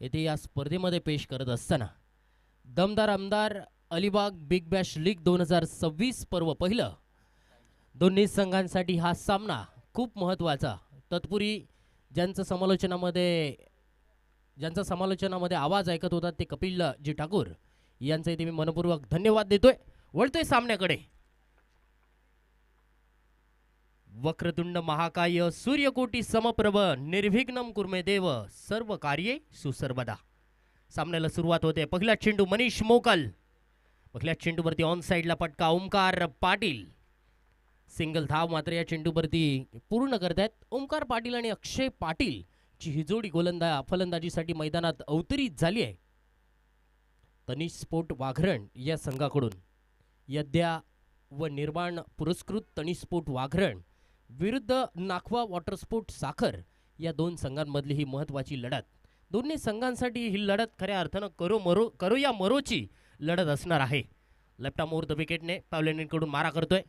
येथे या स्पर्धेमध्ये पेश करत असताना दमदार आमदार अलिबाग बिग बॅश लीग 2026 पर्व पहिलं दोन्ही संघांसाठी हा सामना खूप महत्त्वाचा. तत्पूर्वी ज्यांचं समालोचनामध्ये ज्यांचा समालोचनामध्ये आवाज ऐकत होता ते कपिल जी ठाकूर यांचे इथे मी मनपूर्वक धन्यवाद देतोय. वळतोय सामन्याकडे. वक्रतुंड महाकाय सूर्यकोटी समप्रभ निर्विघ्नम कुर्मे देव सर्व कार्ये सुसर्वदा. सामन्याला सुरुवात होते. पहिला चेंडू मनीष मोकल. पहिल्या चेंडूवरती ऑन साइडला फटका ओमकार पाटील. सिंगल धाव मात्र या चेंडूवरती पूर्ण करतायत ओमकार पाटील आणि अक्षय पाटील ची ही जोडी फलंदाजीसाठी मैदानात अवतरित झाली आहे. तनिष स्पोर्ट वाघरण या संघाकडून यद्या व निर्माण पुरस्कृत तनिष स्पोर्ट वाघरण विरुद्ध नाखवा वॉटर स्पोर्ट साखर या दोन संघांमधली ही महत्त्वाची लढत. दोन्ही संघांसाठी ही लढत खऱ्या अर्थानं करो या मरोची लढत असणार आहे. लेफ्ट आर्म ओव्हर द विकेटने पावलेनीकडून मारा करतोय.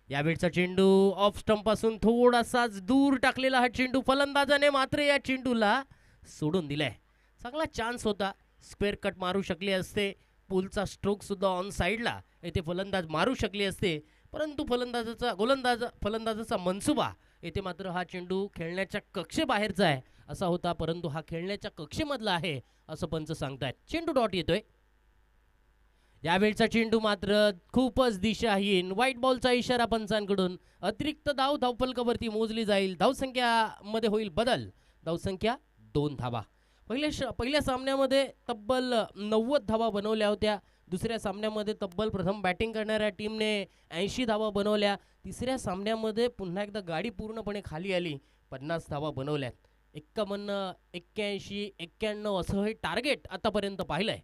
यावेळचा चेंडू ऑफ स्टंप पासून थोडासाच दूर टाकलेला हा चेंडू फलंदाजाने मात्र या चेंडूला सोडून दिलाय. चांगला चान्स होता. स्क्वेअर कट मारू शकले असते. पुलचा स्ट्रोक सुद्धा ऑन साइडला येथे फलंदाज मारू शकले असते, परंतु फलंदाजाचा मनसुबा येथे मात्र हा चेंडू खेळण्याच्या कक्षेबाहेरचा आहे असा होता, परंतु हा खेळण्याच्या कक्षेमधला आहे असं पंच सांगतायत. चेंडू डॉट येतोय. यावेळचा चेंडू मात्र खूपच दिशाहीन. व्हाईट बॉलचा इशारा पंचांकडून. अतिरिक्त धावफलकावरती मोजली जाईल. धावसंख्यामध्ये होईल बदल. धावसंख्या 2 धावा. पहिल्या सामन्यामध्ये तब्बल 90 धावा बनवल्या होत्या. दुसऱ्या सामन्यामध्ये तब्बल प्रथम बॅटिंग करणाऱ्या टीमने 80 धावा बनवल्या. तिसऱ्या सामन्यामध्ये पुन्हा एकदा गाडी पूर्णपणे खाली आली. 50 धावा बनवल्यात. 51, 81, 91 असं हे टार्गेट आतापर्यंत पाहिलंय,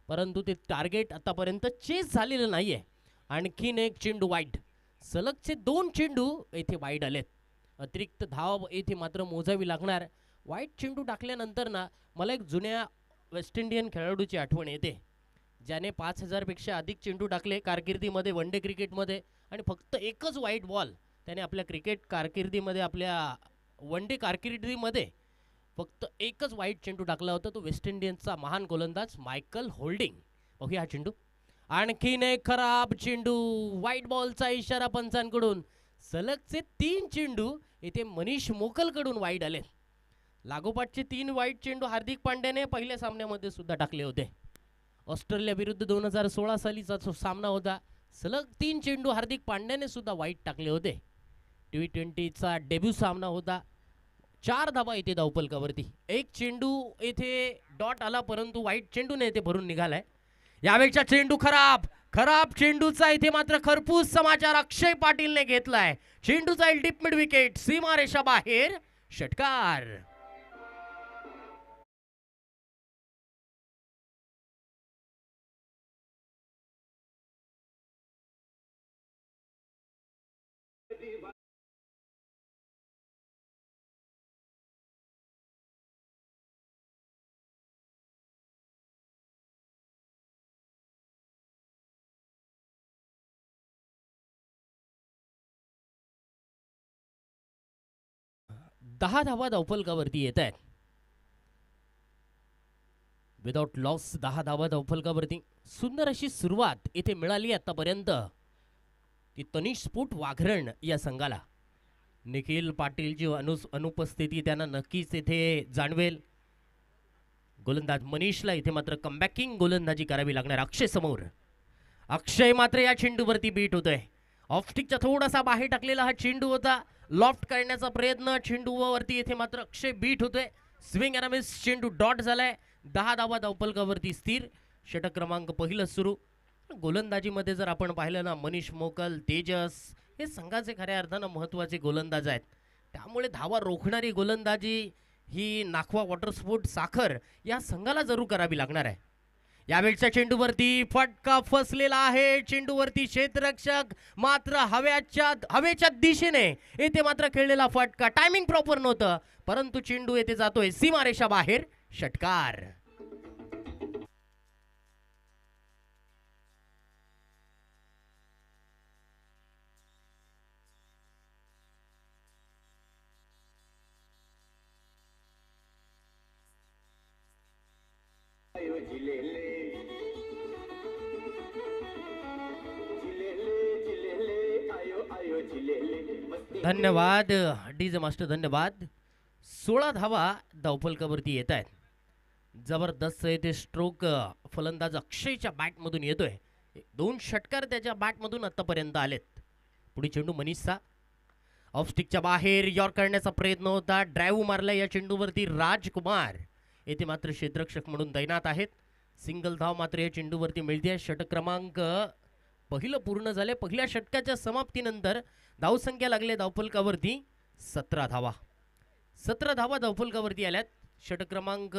परंतु ते टार्गेट आतापर्यंत चेस झालेलं नाहीये. आणखीन एक चेंडू वाईट. सलगचे 2 चेंडू येथे वाईट आलेत. अतिरिक्त धाव येथे मात्र मोजावी लागणार. वाईट चेंडू टाकल्यानंतर ना मला एक जुन्या वेस्ट इंडियन खेळाडूची आठवण येते, ज्याने 5000 पेक्षा अधिक चेंडू टाकले कारकिर्दीमध्ये वन डे क्रिकेटमध्ये आणि फक्त एकच वाईट बॉल त्याने आपल्या क्रिकेट कारकिर्दीमध्ये, आपल्या वन डे कारकिर्दीमध्ये फक्त एकच वाईट चेंडू टाकला होता. तो वेस्ट इंडियनचा महान गोलंदाज मायकल होल्डिंग. बघूया हा चेंडू. आणखीन एक खराब चेंडू. व्हाईट बॉलचा इशारा पंचांकडून. सलगचे 3 चेंडू येथे मनीष मोकलकडून वाईट आले. लागोपाठचे 3 वाईट चेंडू हार्दिक पांड्याने पहिल्या सामन्यामध्ये सुद्धा टाकले होते. ऑस्ट्रेलिया विरुद्ध 2016 सालीचा सामना होता. सलग 3 चेंडू हार्दिक पांड्याने सुद्धा वाईट टाकले होते. T20चा डेब्यू सामना होता. 4 धावा येथे धावफलकावरती. एक चेंडू येथे डॉट आला, परंतु वाईट चेंडूने येथे भरून निघालाय. यावेळचा चेंडू खराब चेंडूचा इथे मात्र खरपूस समाचार अक्षय पाटीलने घेतलाय. चेंडूचा डीप मिड विकेट, सीमारेषा बाहेर, षटकार. दहा धावा धावफलकावरती येत आहेत. विदाउट लॉस 10 धावा धावफलकावरती. सुंदर अशी सुरुवात इथे मिळाली आतापर्यंत ती तनिष स्पोर्ट वाघरण या संघाला. निखिल पाटीलची अनुपस्थिती त्यांना नक्कीच इथे जाणवेल. गोलंदाज मनीषला इथे मात्र कमबॅकिंग गोलंदाजी करावी लागणार. अक्षय समोर. अक्षय मात्र या चेंडूवरती बीट होतोय. ऑफस्टिकचा थोडासा बाहेर टाकलेला हा चेंडू होता. लॉफ्ट करण्याचा प्रयत्न चेंडूवरती इथे मात्र अक्षय बीट होतोय. स्विंग अँड मिस चेंडू डॉट झालाय. 10 धावा धावफलकावरती स्थिर. षटक क्रमांक पहिलं सुरू. गोलंदाजीमध्ये जर आपण पाहिलं ना, मनीष मोकल, तेजस हे संघाचे खऱ्या अर्थानं महत्त्वाचे गोलंदाज आहेत. त्यामुळे धावा रोखणारी गोलंदाजी ही नाखवा वॉटर स्पोर्ट साखर या संघाला जरूर करावी लागणार आहे. यावेळच्या चेंडूवरती फटका फसलेला आहे. चेंडूवरती क्षेत्ररक्षक मात्र हवेच्या दिशेने येथे मात्र खेळलेला फटका. टायमिंग प्रॉपर नव्हतं, परंतु चेंडू येथे जातोय सीमारेषा बाहेर, षटकार. धन्यवाद डीजे मास्टर, धन्यवाद. 16 धावा धावफलकावरती येत आहेत. जबरदस्त येथे स्ट्रोक फलंदाज अक्षयच्या बॅटमधून येतोय. 2 षटकार त्याच्या बॅटमधून आतापर्यंत आलेत. पुढे चेंडू मनीषचा ऑफस्टिकच्या बाहेर यॉर्क करण्याचा प्रयत्न होता. ड्राईव्ह मारला या चेंडूवरती राजकुमार. येथे मात्र क्षेत्ररक्षक म्हणून तैनात आहेत. सिंगल धाव मात्र या चेंडूवरती मिळते. षटक क्रमांक पहिलं पूर्ण झाले. पहिल्या षटकाच्या समाप्तीनंतर धावसंख्या लागले धावफलकावरती 17 धावा. 17 धावा धावफलकावरती आल्यात. षटक क्रमांक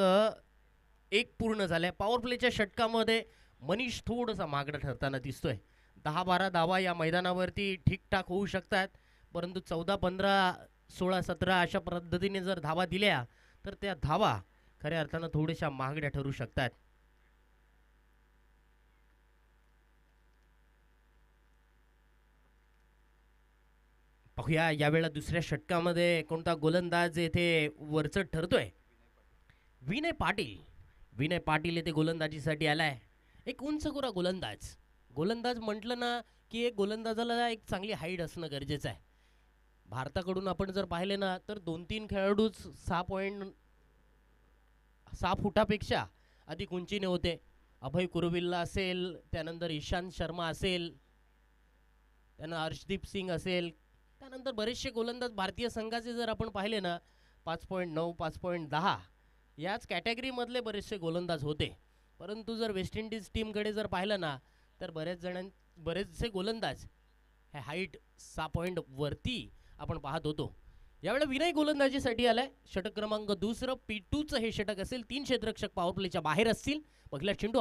1 पूर्ण झालाय. पॉवर प्लेच्या षटकामध्ये मनीष थोडासा मागणं ठरताना दिसतोय. 10-12 धावा या मैदानावरती ठीकठाक होऊ शकतात, परंतु 14-15, 16-17 अशा पद्धतीने जर धावा दिल्या तर त्या धावा खऱ्या अर्थानं थोड्याशा महागड्या ठरू शकतात. पाहूया यावेळेला दुसऱ्या षटकामध्ये कोणता गोलंदाज येथे वरचढ ठरतोय. विनय पाटील. विनय पाटील येथे गोलंदाजीसाठी आलाय. एक उंचगोरा गोलंदाज. गोलंदाज म्हटलं ना की एक गोलंदाजाला एक चांगली हाईट असणं गरजेचं आहे. भारताकडून आपण जर पाहिले ना तर 2-3 खेळाडूच 6 फुटापेक्षा अधिक उंचीने होते. अभय कुरुविल्ला असेल, त्यानंतर ईशांत शर्मा असेल, त्यानंतर हर्षदीप सिंग असेल, त्यानंतर बरेचसे गोलंदाज भारतीय संघाचे जर आपण पाहिले ना 5.9, 5.10 याच कॅटेगरीमधले बरेचसे गोलंदाज होते. परंतु जर वेस्ट इंडिज टीमकडे जर पाहिलं ना तर बरेचसे गोलंदाज हे हाईट 6 वरती आपण पाहत होतो. यावेळेला विनय गोलंदाजीसाठी आलाय. षटक क्रमांक 2 P2चं हे षटक असेल. 3 क्षेत्ररक्षक पॉवर प्लेच्या बाहेर असतील. पहिला चेंडू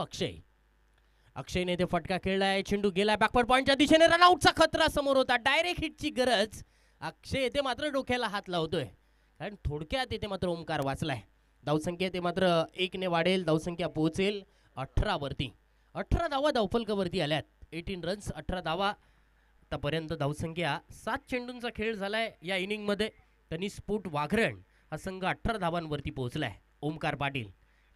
अक्षयने ते फटका खेळलाय. चेंडू गेलाय बॅकवर्ड पॉइंटच्या दिशेने. रनआउटचा खतरा समोर होता. डायरेक्ट हिटची गरज. अक्षय येथे मात्र डोक्याला हात लावतोय, कारण थोडक्यात येथे मात्र ओमकार वाचलाय. धावसंख्या येथे मात्र 1 ने वाढेल. धावसंख्या पोहोचेल 18 वरती. 18 धावा धावफलकावरती आल्यात. 18 रन्स, 18 धावा. आतापर्यंत धावसंख्या 7 चेंडूंचा खेळ झालाय या इनिंगमध्ये. त्यांनी स्फोट वाघरण हा संघ 18 धावांवरती पोहोचलाय. ओमकार पाटील.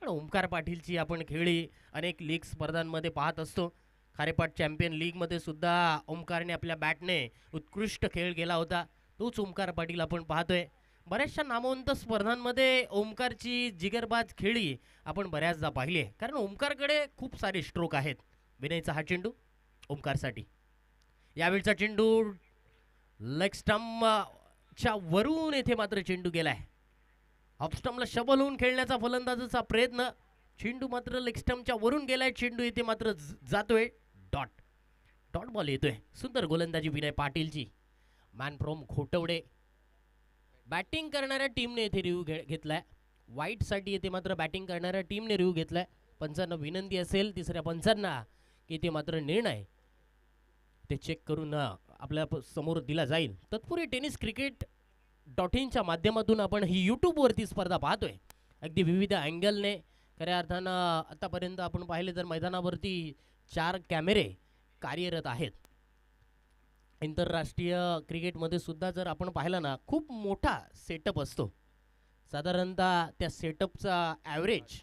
ओमकार पाटीलची आपण खेळी अनेक लीग स्पर्धांमध्ये पाहत असतो. खारेपाट चॅम्पियन लीगमध्ये सुद्धा ओमकारने आपल्या बॅटने उत्कृष्ट खेळ केला होता. तोच ओमकार पाटील आपण पाहतोय. बऱ्याचशा नामवंत स्पर्धांमध्ये ओमकारची जिगरबाज खेळी आपण बऱ्याचदा पाहिली आहे, कारण ओमकारकडे खूप सारे स्ट्रोक आहेत. विनयचा हा चेंडू ओमकारसाठी. यावेळचा चेंडू लेग स्टंपच्या वरून येथे मात्र चेंडू गेलाय. ऑफस्टंपला शबल होऊन खेळण्याचा फलंदाजाचा प्रयत्न. चेंडू मात्र लेग स्टंपच्या वरून गेलाय. चेंडू येथे मात्र जातोय डॉट बॉल येतोय. सुंदर गोलंदाजी विनय पाटीलची. Man from Ghotawade. बॅटिंग करणाऱ्या टीमने येथे रिव्ह्यू घेतलाय. वाईटसाठी येथे मात्र बॅटिंग करणाऱ्या टीमने रिव्ह्यू घेतलाय. पंचांना विनंती असेल तिसऱ्या पंचांना की ते मात्र निर्णय ते चेक करून आपल्या समोर दिला जाईल. तत्पूर्वी टेनिस क्रिकेट .inच्या माध्यमातून आपण ही यूट्यूबवरती स्पर्धा पाहतोय. अगदी विविध अँगलने. खऱ्या अर्थानं आतापर्यंत आपण पाहिले तर मैदानावरती 4 कॅमेरे कार्यरत आहेत. आंतरराष्ट्रीय क्रिकेटमध्ये सुद्धा जर आपण पाहिलं ना खूप मोठा सेटअप असतो. साधारणतः त्या सेटअपचा ॲव्हरेज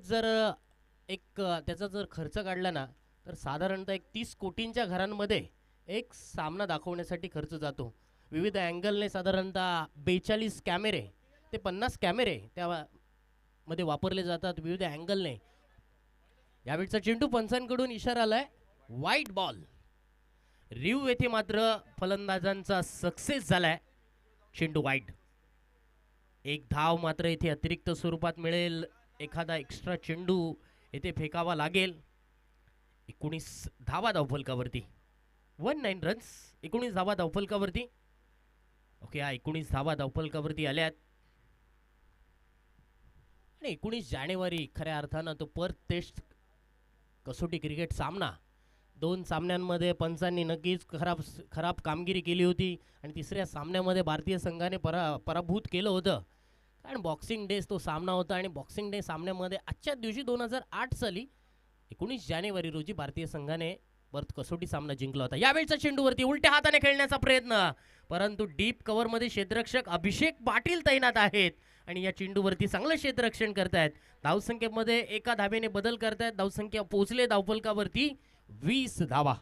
जर त्याचा जर खर्च काढला ना तर साधारणतः 30 कोटींच्या घरांमध्ये एक सामना दाखवण्यासाठी खर्च जातो. विविध अँगलने साधारणतः 42 कॅमेरे ते 50 कॅमेरे त्यामध्ये वापरले जातात विविध अँगलने. यावेळचा चेंडू पंचांकडून इशारा आलाय वाईट बॉल. रिव्ह्यू येथे मात्र फलंदाजांचा सक्सेस झालाय. चेंडू वाईट. 1 धाव मात्र येथे अतिरिक्त स्वरूपात मिळेल. एखादा एक्स्ट्रा चेंडू येथे फेकावा लागेल. 19 धावा धावफलकावरती. 19 रन्स, 19 धावा धावफलकावरती. ओके, 19 धावा धावफलकावरती आल्यात. आणि 19 जानेवारी खऱ्या अर्थानं तो पर्थ टेस्ट कसोटी क्रिकेट सामना. 2 सामन्यांमध्ये पंचांनी नक्कीच खराब कामगिरी केली होती आणि तिसऱ्या सामन्यामध्ये भारतीय संघाने पराभूत केलं होतं. कारण बॉक्सिंग डे तो सामना होता आणि बॉक्सिंग डे सामन्यामध्ये आजच्या दिवशी 2008 साली 19 जानेवारी रोजी भारतीय संघाने पर्थ कसोटी सामना जिंकला होता. यावेळचा चेंडूवरती उलट्या हाताने खेळण्याचा प्रयत्न, परंतु डीप कव्हरमध्ये क्षेत्ररक्षक अभिषेक पाटील तैनात आहेत. आणि या चेंडूवरती चांगलं क्षेत्ररक्षण करतायत. धावसंख्येमध्ये एका धावेने बदल करतायत. धावसंख्या पोहोचले धावफलकावरती 20 धावा,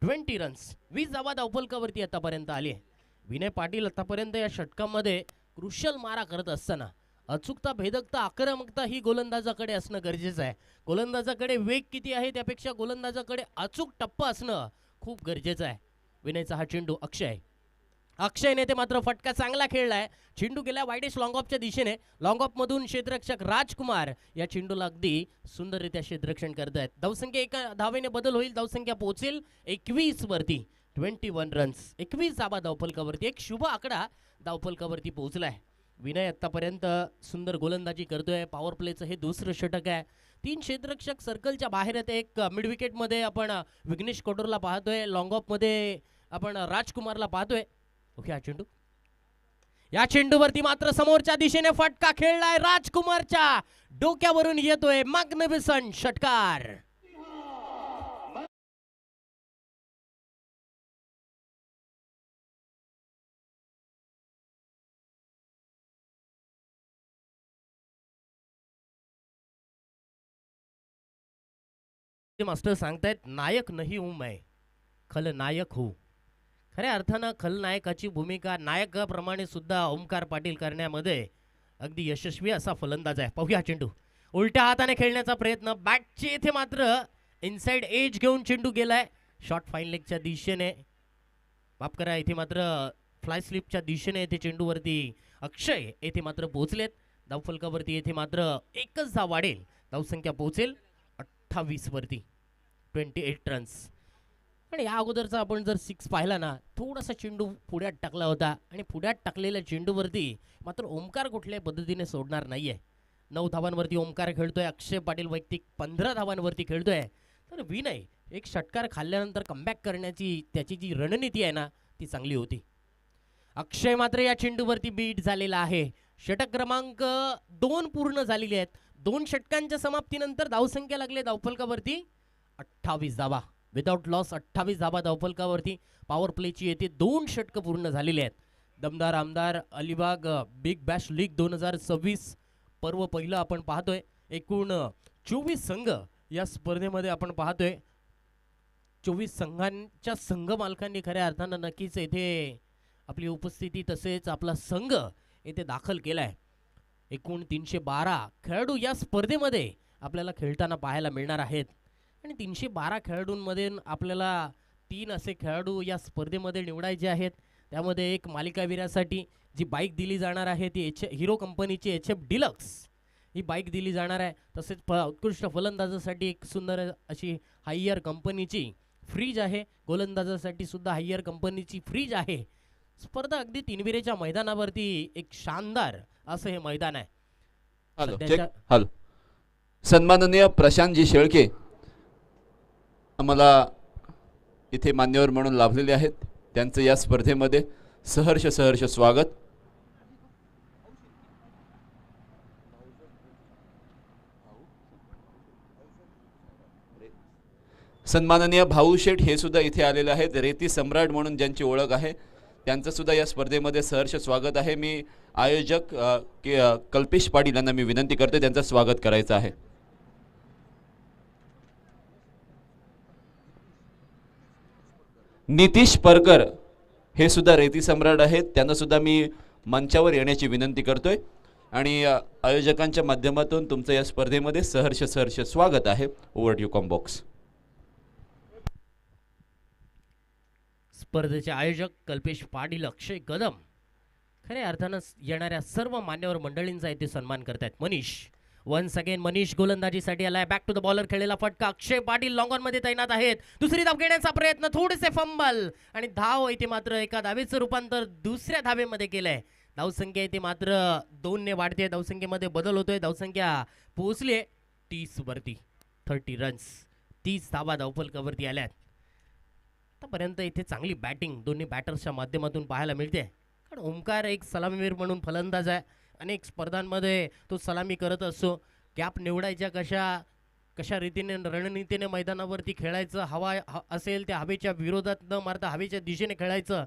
20 रन्स. 20 धावा धावफलकावरती आतापर्यंत आली आहे. विनय पाटील आतापर्यंत या षटकामध्ये क्रुशल मारा करत असताना अचूकता, भेदकता, आक्रमकता ही गोलंदाजाकडे असणं गरजेचं आहे. गोलंदाजाकडे वेग किती आहे त्यापेक्षा गोलंदाजाकडे अचूक टप्पा असणं खूप गरजेचं आहे. विनयचा हा चेंडू अक्षयने ते मात्र फटका चांगला खेळलाय. चेंडू गेला वाईडेस्ट लॉंग ऑफच्या दिशेने. लॉंग ऑफ मधून क्षेत्ररक्षक राजकुमार या चेंडूला अगदी सुंदररित्या क्षेत्ररक्षण करतायत. धावसंख्या एका धावेने बदल होईल. धावसंख्या पोहोचेल 21 वरती. 21 रन्स, 21 धावा धावफलकावरती. एक शुभ आकडा धावफलकावरती पोहोचलाय. विनय आतापर्यंत सुंदर गोलंदाजी करतोय. पॉवर प्लेचं हे दुसरं षटक आहे. 3 क्षेत्ररक्षक सर्कलच्या बाहेर आहेत. एक मिड विकेट मध्ये आपण विघ्नेश कोटरला पाहतोय. लॉंग ऑफ मध्ये आपण राजकुमारला पाहतोय. ओके, या चेंडूवरती मात्र समोरच्या दिशेने फटका खेळलाय. राजकुमारच्या डोक्यावरून येतोय मॅग्निफिसंट षटकार. मास्टर सांगतायत नायक नाही हूं मैं, खलनायक हूं. खऱ्या अर्थानं खलनायकाची भूमिका नायकाप्रमाणे सुद्धा ओमकार पाटील करण्यामध्ये अगदी यशस्वी असा फलंदाज आहे. पाहूया चेंडू उलट्या हाताने खेळण्याचा प्रयत्न. बॅटचे इथे मात्र इनसाइड एज घेऊन चेंडू गेलाय. शॉर्ट फाईन लेगच्या दिशेने, माफ करा, इथे मात्र फ्लाय स्लिपच्या दिशेने येथे चेंडूवरती अक्षय येथे मात्र पोहोचलेत. धावफलकावरती येथे मात्र एकच धाव वाढेल. धावसंख्या पोहोचेल 28 वरती. 28 रन्स. आणि या अगोदरचा आपण जर 6 पाहिला ना, थोडासा चेंडू पुढ्यात टाकला होता आणि पुढ्यात टाकलेल्या चेंडूवरती मात्र ओमकार कुठल्याही पद्धतीने सोडणार नाहीये. 9 धावांवरती ओमकार खेळतोय. अक्षय पाटील वैयक्तिक 15 धावांवरती खेळतोय. तर विनय एक षटकार खाल्ल्यानंतर कमबॅक करण्याची त्याची जी रणनीती आहे ना, ती चांगली होती. अक्षय मात्र या चेंडूवरती बीट झालेला आहे. षटक क्रमांक 2 पूर्ण झालेली आहेत. 2 षटकांच्या समाप्तीनंतर धावसंख्या लागली धावफलकावरती 28 धावा. विदाउट लॉस 28 धावा धावफलकावरती. पॉवर प्लेची येथे 2 षटक पूर्ण झालेली आहेत. दमदार आमदार अलिबाग बिग बॅश लीग 2026 पर्व पहिलं आपण पाहतोय. एकूण 24 संघ या स्पर्धेमध्ये आपण पाहतोय. 24 संघांच्या संघ मालकांनी खऱ्या अर्थानं नक्कीच येथे आपली उपस्थिती तसेच आपला संघ येथे दाखल केलाय. एकूण 312 खेळाडू या स्पर्धेमध्ये आपल्याला खेळताना पाहायला मिळणार आहेत. आणि 312 खेळाडूंमध्ये आपल्याला 3 असे खेळाडू या स्पर्धेमध्ये निवडायचे आहेत. त्यामध्ये एक मालिकावीरासाठी जी बाईक दिली जाणार आहे ती हिरो कंपनीची HF डिलक्स ही बाईक दिली जाणार आहे. तसेच उत्कृष्ट फलंदाजासाठी एक सुंदर अशी हायर कंपनीची फ्रीज आहे. गोलंदाजासाठी सुद्धा हायर कंपनीची फ्रीज आहे. स्पर्धा अगदी तीनविरेच्या मैदानावरती एक शानदार असं हे मैदान आहे. हॅलो, सन्माननीय प्रशांतजी शेळके आम्हाला इथे मान्यवर म्हणून लाभलेले आहेत. त्यांचं या स्पर्धेमध्ये सहर्ष स्वागत. सन्माननीय भाऊ शेठ हे सुद्धा इथे आलेले आहेत. रेती सम्राट म्हणून ज्यांची ओळख आहे त्यांचं सुद्धा या स्पर्धेमध्ये सहर्ष स्वागत आहे. मी आयोजक कल्पेश पाटील यांना मी विनंती करते त्यांचं स्वागत करायचं आहे. नितीश परकर हे सुद्धा रेती सम्राट आहेत. त्यांना सुद्धा मी मंचावर येण्याची विनंती करतोय आणि आयोजकांच्या माध्यमातून तुमचं या स्पर्धेमध्ये सहर्ष स्वागत आहे. Over to combox. स्पर्धेचे आयोजक कल्पेश पाटील, अक्षय कदम खऱ्या अर्थानं येणाऱ्या सर्व मान्यवर मंडळींचा इथे सन्मान करतायत. मनीष वन्स अगेन मनीष गोलंदाजीसाठी आलाय. बॅक टू द बॉलर खेळलेला फटका. अक्षय पाटील लॉंग ऑन मध्ये तैनात आहेत. दुसरी धाव घेण्याचा प्रयत्न, थोडेसे फंबल आणि धाव इथे मात्र एका धावेचं रूपांतर दुसऱ्या धावेमध्ये केलंय. धावसंख्या इथे मात्र 2 ने वाढते. धावसंख्येमध्ये बदल होतोय. धावसंख्या पोहोचली 30 वरती. 30 रन्स, 30 धावा धावफलकावरती आल्यात. आतापर्यंत इथे चांगली बॅटिंग दोन्ही बॅटर्सच्या माध्यमातून पाहायला मिळते. कारण ओमकार एक सलामीवीर म्हणून फलंदाज आहे. अनेक स्पर्धांमध्ये तो सलामी करत असतो. कॅप निवडायच्या कशा रीतीने रणनीतीने मैदानावरती खेळायचं, हवा असेल त्या हवेच्या विरोधात न मारता हवेच्या दिशेने खेळायचं.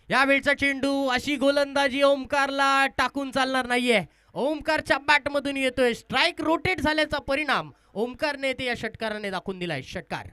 यावेळचा चेंडू अशी गोलंदाजी ओमकारला टाकून चालणार नाहीये. ओमकारच्या बॅट मधून येतोय. स्ट्राईक रोटेट झाल्याचा परिणाम ओमकारने ते या षटकाराने दाखवून दिलाय. षटकार.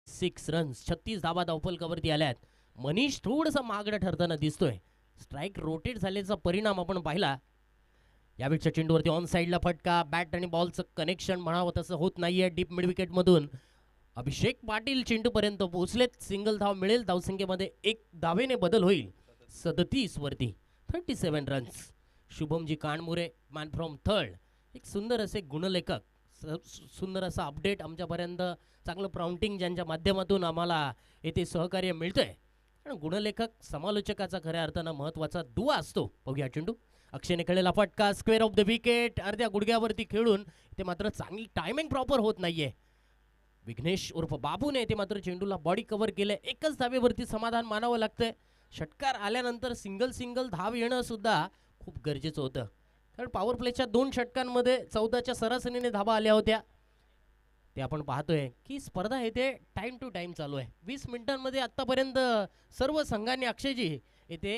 सिक्स रन्स, 36 धावा धावफलकावरती आल्यात. मनीष थोडंसं मागडं ठरताना दिसतोय. स्ट्राईक रोटेट झाल्याचा परिणाम आपण पाहिला. यावेळच्या चेंडूवरती ऑन साईडला फटका. बॅट आणि बॉलचं कनेक्शन म्हणावं तसं होत नाहीये. डीप मिड विकेट मधून अभिषेक पाटील चेंडूपर्यंत पोहोचलेत. सिंगल धाव मिळेल. धावसंख्येमध्ये 1 धावेने बदल होईल. 37 वरती 37 runs. Shubhamji Kanmure man from थर्ड. एक सुंदर असे गुणलेखक, सुंदर असा अपडेट आमच्यापर्यंत, चांगलं प्राउंटिंग ज्यांच्या माध्यमातून आम्हाला येथे सहकार्य मिळतंय. आणि गुणलेखक समालोचकाचा खऱ्या अर्थानं महत्वाचा दुवा असतो. बघूया चेंडू. अक्षयने खेळलेला फटका. Square of the wicket. अर्ध्या गुडघ्यावरती खेळून ते मात्र चांगली टायमिंग प्रॉपर होत नाहीये. विघ्नेश उर्फ बाबूने ते मात्र चेंडूला बॉडी कव्हर केलंय. एकच धावेवरती समाधान मानावं लागतंय. षटकार आल्यानंतर सिंगल धाव येणं सुद्धा खूप गरजेचं होतं. कारण पॉवर प्लेच्या 2 षटकांमध्ये 14च्या सरासरीने धावा आल्या होत्या. ते आपण पाहतोय की स्पर्धा येथे टाइम टू टाइम चालू आहे. 20 मिनिटांमध्ये आतापर्यंत सर्व संघांनी अक्षयजी येथे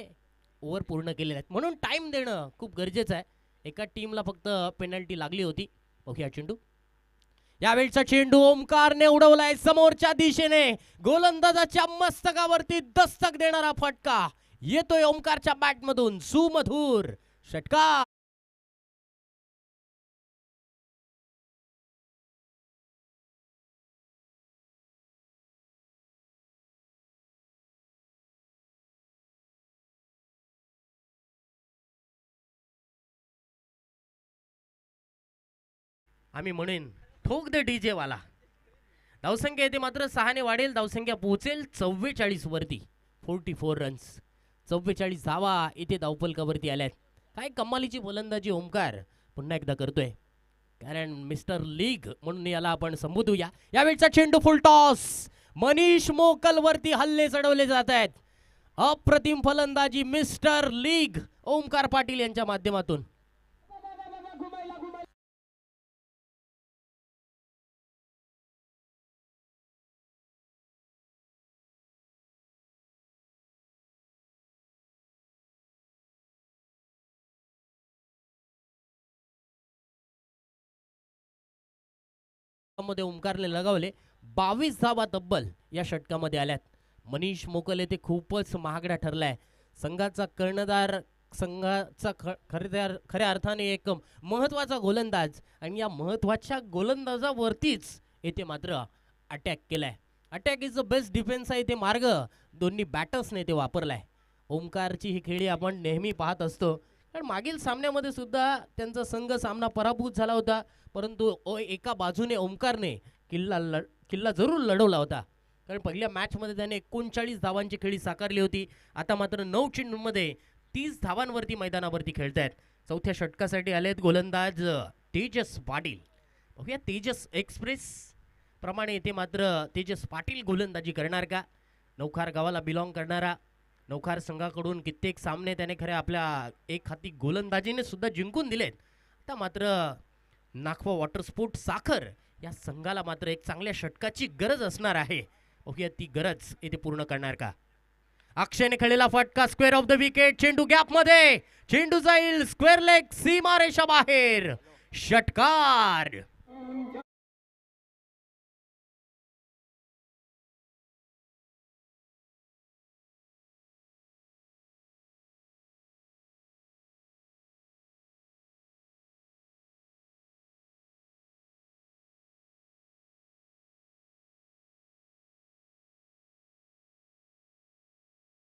ओव्हर पूर्ण केलेले आहेत. म्हणून टाइम देणं खूप गरजेचं आहे. एका टीमला फक्त पेनल्टी लागली होती. बघूया चेंडू. यावेळचा चेंडू ओमकारने उडवलाय समोरच्या दिशेने. गोलंदाजाच्या मस्तकावरती दस्तक देणारा फटका येतोय ओमकारच्या बॅट मधून. सुमधूर षटकार. आम्ही म्हणेन ठोक द डीजे वाला. धावसंख्या येथे मात्र 6ने वाढेल. धावसंख्या पोहोचेल 44 वरती. 44 रन्स. 44 धावा इथे धावफलकावरती आल्यात. काय कमालीची गोलंदाजी ओमकार पुन्हा एकदा करतोय. कारण मिस्टर लीग म्हणून याला आपण संबोधूया. यावेळचा चेंडू फुल टॉस. मनीष मोकल वरती हल्ले चढवले जात आहेत. अप्रतिम फलंदाजी मिस्टर लीग ओमकार पाटील यांच्या माध्यमातून. मध्ये ओमकारने लगावले. 22 धावा तब्बल या षटकामध्ये आल्यात. मनीष मोकल येथे खूपच महागडा ठरलाय. संघाचा कर्णधार, संघाचा खऱ्या अर्थाने एक महत्वाचा गोलंदाज आणि या महत्वाच्या गोलंदाजावरतीच येथे मात्र अटॅक केलाय. Attack is the best defence आहे. ते मार्ग दोन्ही बॅटर्सने ते वापरलाय. ओमकारची ही खेळी आपण नेहमी पाहत असतो. कारण मागील सामन्यामध्ये सुद्धा त्यांचा संघ सामना पराभूत झाला होता. परंतु एका बाजूने ओमकारने किल्ला जरूर लढवला होता. कारण पहिल्या मॅचमध्ये त्याने 39 धावांची खेळी साकारली होती. आता मात्र 9 चेंडूंमध्ये 30 धावांवरती मैदानावरती खेळतायत. चौथ्या षटकासाठी आलेत गोलंदाज तेजस पाटील. बघूया तेजस एक्सप्रेस प्रमाणे येथे मात्र तेजस पाटील गोलंदाजी करणार का. नौखार गावाला बिलॉंग करणारा, नौखार संघाकडून कित्येक सामने त्याने खऱ्या आपल्या एक हाती गोलंदाजीने सुद्धा जिंकून दिलेत. आता मात्र नाखवा वॉटर स्पोर्ट साखर या संघाला मात्र एक चांगल्या षटकाची गरज असणार आहे. बघूया ती गरज येथे पूर्ण करणार का. अक्षयने खेळलेला फटका. Square of the wicket. चेंडू गॅप मध्ये. चेंडू जाईल स्क्वेअर लेग सीमारेषा बाहेर. षटकार.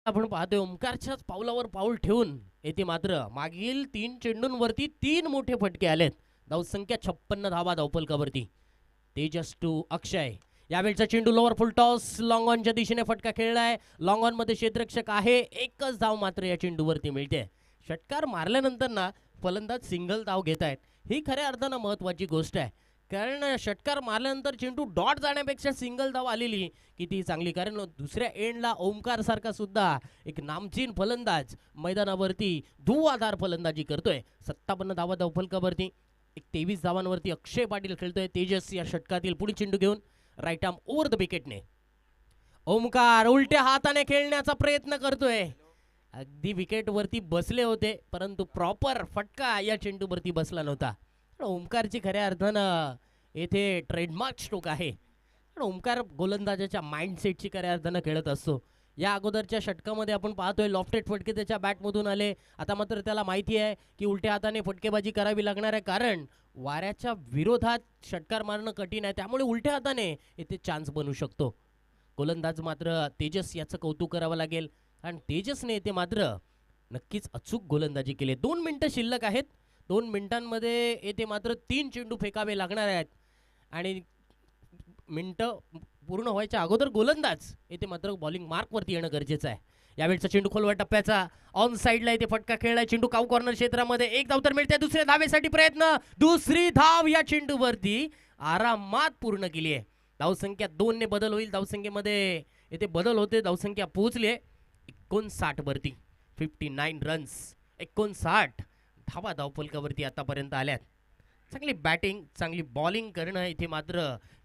आपण पाहतोय ओमकारच्याच पावलावर पाऊल ठेवून येथे मात्र मागील 3 चेंडूंवरती 3 मोठे फटके आलेत. धावसंख्या 56 धावा धावफलकावरती. तेजस टू अक्षय. यावेळचा चेंडू लोअर फुल टॉस. लॉंग ऑनच्या दिशेने फटका खेळलाय. लॉंग ऑन मध्ये क्षेत्ररक्षक आहे. एकच धाव मात्र या चेंडूवरती मिळते. षटकार मारल्यानंतर ना फलंदाज सिंगल धाव घेत आहेत. ही खऱ्या अर्थानं महत्वाची गोष्ट आहे. कारण षटकार मारल्यानंतर चेंडू डॉट जाण्यापेक्षा सिंगल धाव आलेली किती चांगली. कारण दुसऱ्या एंडला ओमकार सारखा सुद्धा एक नामचीन फलंदाज मैदानावरती धुवाधार फलंदाजी करतोय. 57 धावा धावफलकावरती. एक 23 धावांवरती अक्षय पाटील खेळतोय. तेजस या षटकातील पुढे चेंडू घेऊन राईट आर्म ओव्हर द विकेटने. ओमकार उलट्या हाताने खेळण्याचा प्रयत्न करतोय. अगदी विकेटवरती बसले होते परंतु प्रॉपर फटका या चेंडूवरती बसला नव्हता. ओमकारची खऱ्या अर्थानं येथे ट्रेडमार्क स्ट्रोक आहे. ओमकार गोलंदाजाच्या माइंडसेटची खऱ्या अर्थानं खेळत असतो. या अगोदरच्या षटकामध्ये आपण पाहतोय लॉफ्टेड फटके त्याच्या बॅटमधून आले. आता मात्र त्याला माहिती आहे की उलट्या हाताने फटकेबाजी करावी लागणार आहे, कारण वाऱ्याच्या विरोधात षटकार मारणं कठीण आहे. त्यामुळे उलट्या हाताने येथे चान्स बनू शकतो. गोलंदाज मात्र तेजस याचं कौतुक करावं लागेल, कारण तेजसने येथे मात्र नक्कीच अचूक गोलंदाजी केली. 2 मिनिटं शिल्लक आहेत. 2 मिनिटांमध्ये येथे मात्र 3 चेंडू फेकावे लागणार आहेत आणि मिनिटं पूर्ण व्हायच्या अगोदर गोलंदाज येथे मात्र बॉलिंग मार्कवरती येणं गरजेचं आहे. यावेळचा चेंडू खोलवर टप्प्याचा ऑन साईडला येथे फटका खेळलाय. चेंडू काऊ कॉर्नर क्षेत्रामध्ये. एक धाव तर मिळते. दुसऱ्या धावेसाठी प्रयत्न. दुसरी धाव या चेंडूवरती आरामात पूर्ण केली आहे. धावसंख्या 2 ने बदल होईल. धावसंख्येमध्ये येथे बदल होते. धावसंख्या पोहोचली आहे 59 वरती. 59 रन्स, 59 धावा धावफलकावरती आतापर्यंत आल्यात. चांगली बॅटिंग, चांगली बॉलिंग करणं इथे मात्र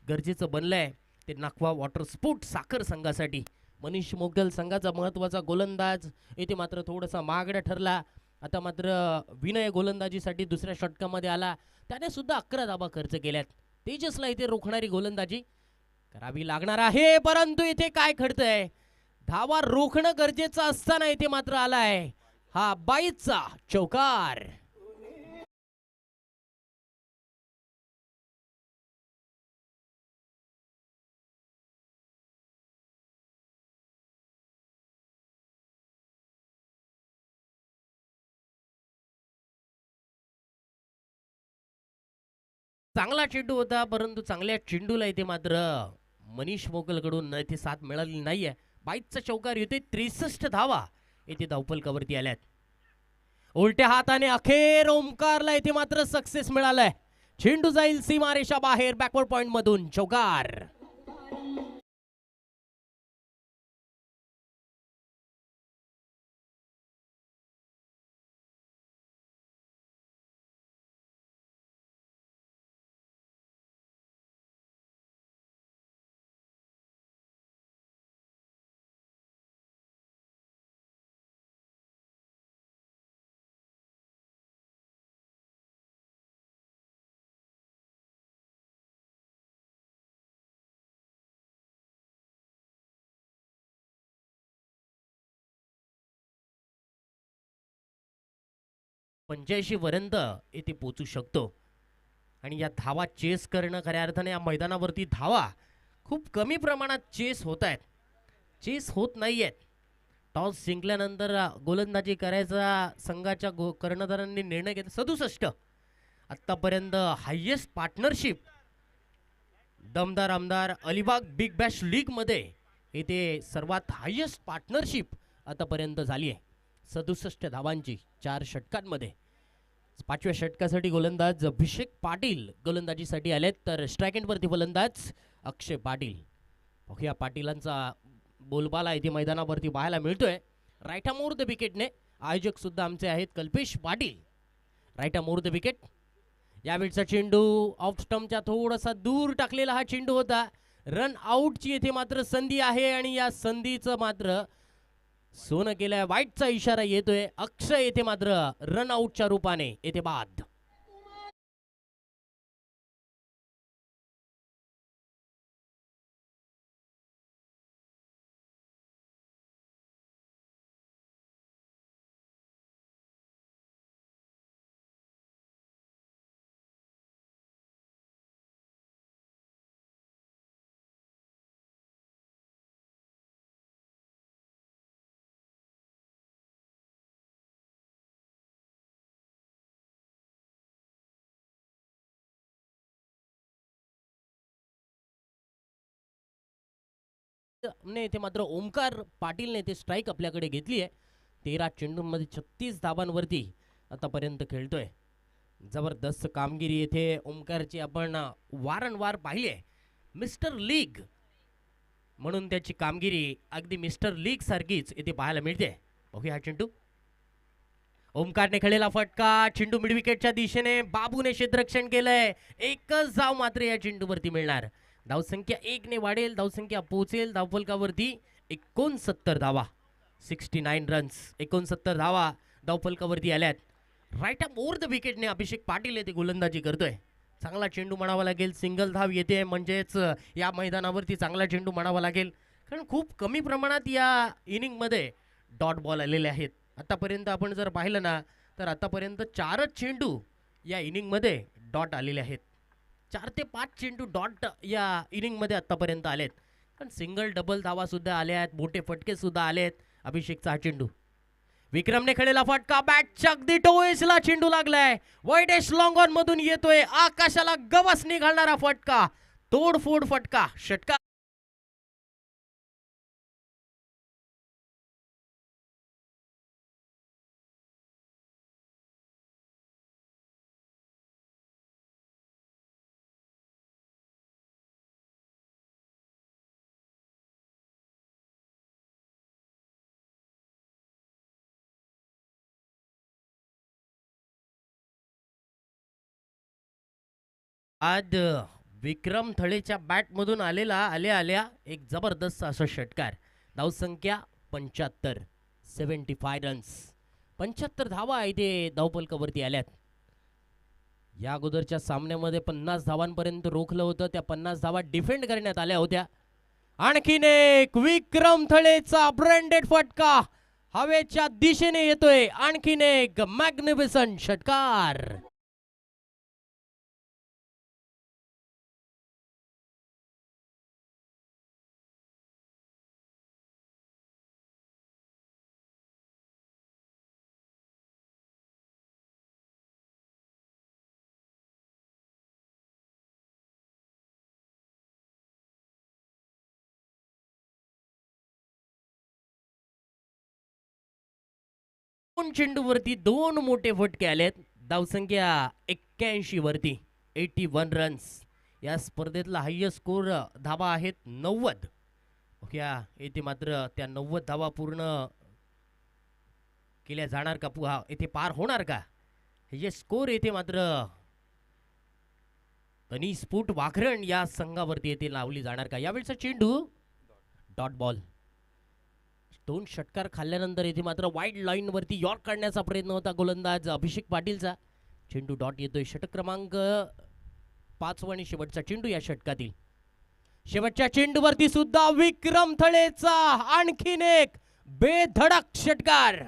गरजेचं बनलंय. ते नाखवा वॉटर स्पोर्ट साखर संघासाठी. मनीष मोगल संघाचा महत्त्वाचा गोलंदाज इथे मात्र थोडासा महागडा ठरला. आता मात्र विनय गोलंदाजीसाठी दुसऱ्या षटकामध्ये आला. त्याने सुद्धा 11 धावा खर्च केल्यात. तेजसला इथे रोखणारी गोलंदाजी करावी लागणार आहे, परंतु इथे काय घडतंय, धावा रोखणं गरजेचं असताना इथे मात्र आलाय हा 22चा चौकार. चांगला चेंडू होता, परंतु चांगल्या चेंडूला इथे मात्र मनीष मोगलकडून इथे साथ मिळाली नाहीये. 22चा चौकार येते. 63 धावा येथे धावफलकावरती आल्यात. उलट्या हाताने अखेर ओमकारला इथे मात्र सक्सेस मिळालाय. चेंडू जाईल सीमारेषा बाहेर बॅकवर्ड पॉइंट मधून. चौकार. पंच्याऐंशी पर्यंत येथे पोहोचू शकतो. आणि या धावा चेस करणं खऱ्या अर्थाने या मैदानावरती धावा खूप कमी प्रमाणात चेस होत आहेत. चेस होत नाहीयेत. टॉस जिंकल्यानंतर गोलंदाजी करायचा संघाच्या कर्णधारांनी निर्णय घेतला. 67 आतापर्यंत हायेस्ट पार्टनरशिप दमदार आमदार अलिबाग बिग बॅश लीग मध्ये इथे सर्वात हायेस्ट पार्टनरशिप आतापर्यंत झाली आहे. 67 धावांची 4 षटकांमध्ये. 5व्या षटकासाठी गोलंदाज अभिषेक पाटील गोलंदाजीसाठी आलेत, तर स्ट्राईक एंडवरती गोलंदाज अक्षय पाटील. बघूया पाटीलांचा बोलबाला इथे मैदानावरती पाहायला मिळतोय. राईट आर्म ओव्हर द विकेटने. आयोजक सुद्धा आमचे आहेत Kalpesh Patil. Right arm over the wicket. यावेळचा चेंडू ऑफ स्टंपच्या थोडासा दूर टाकलेला हा चेंडू होता. रन आउटची येथे मात्र संधी आहे आणि या संधीचं मात्र सोनं केलंय. वाईटचा इशारा येतोय. अक्षय येथे मात्र रन आउटच्या रूपाने येथे बाद. ने इथे मात्र ओमकार पाटीलने ते स्ट्राईक आपल्याकडे घेतली आहे. 13 चेंडूंमध्ये 36 धावांवरती आतापर्यंत खेळतोय. जबरदस्त कामगिरी येथे ओमकारची आपण वारंवार पाहिली आहे. मिस्टर लीग म्हणून त्याची कामगिरी अगदी मिस्टर लीग सारखीच येथे पाहायला मिळते. बघूया चेंडू. ओमकारने खेळलेला फटका, चेंडू मिड विकेटच्या दिशेने, बाबूने क्षेत्ररक्षण केलंय. एकच धाव मात्र या चेंडूवरती मिळणार. धावसंख्या 1 ने वाढेल, धावसंख्या पोहोचेल धावफलकावरती 69 धावा. 69 रन्स, 69 धावा धावफलकावरती आल्यात. राईट अप ओव्हर द विकेटने अभिषेक पाटील येथे गोलंदाजी करतोय. चांगला चेंडू म्हणावा लागेल, सिंगल धाव येते म्हणजेच या मैदानावरती चांगला चेंडू म्हणावा लागेल, कारण खूप कमी प्रमाणात या इनिंगमध्ये डॉट बॉल आलेले आहेत. आतापर्यंत आपण जर पाहिलं ना तर आतापर्यंत 4च चेंडू या इनिंगमध्ये डॉट आलेले आहेत. 4 ते 5 चेंडू डॉट या इनिंगमध्ये आतापर्यंत आलेत, पण सिंगल डबल धावा सुद्धा आल्या आहेत, मोठे फटके सुद्धा आलेत. अभिषेकचा हा चेंडू, विक्रमने खेळलेला फटका, बॅटच्या अगदी टोएसला चेंडू लागलाय. वाईडेश लॉंग ऑन मधून येतोय, आकाशाला गवस निघालणारा फटका, तोडफोड फटका, षटकार. आज विक्रम थळेच्या बॅट मधून आल्या आल्या एक जबरदस्त असं षटकार. धावसंख्या 75, 75 रन्स, 75 धावा इथे धावफलकावरती आल्यात. या अगोदरच्या सामन्यामध्ये 50 धावांपर्यंत रोखलं होतं, त्या 50 धावा डिफेंड करण्यात आल्या होत्या. आणखीन एक विक्रम थळेचा ब्रँडेड फटका हवेच्या दिशेने येतोय, आणखीन एक मॅग्निफिसंट षटकार. दोन चेंडूवरती 2 मोठे फटके आलेत. धावसंख्या 81 वरती, 81 रन्स. या स्पर्धेतला हायेस्ट स्कोर धावा आहेत 90. ओके, येथे मात्र त्या 90 धावा पूर्ण केल्या जाणार का, पुहा येथे पार होणार का, हे स्कोर येथे मात्र तनिस्फुट वाखरण या संघावरती येथे लावली जाणार का. यावेळचा चेंडू डॉट बॉल. 2 षटकार खाल्ल्यानंतर येथे मात्र वाईड लाईन वरती यॉर्क काढण्याचा प्रयत्न होता गोलंदाज अभिषेक पाटीलचा. चेंडू डॉट येतोय. षटक क्रमांक 5 आणि शेवटचा चेंडू या षटकातील. शेवटच्या चेंडूवरती सुद्धा विक्रम थळेचा आणखीन एक बेधडक षटकार.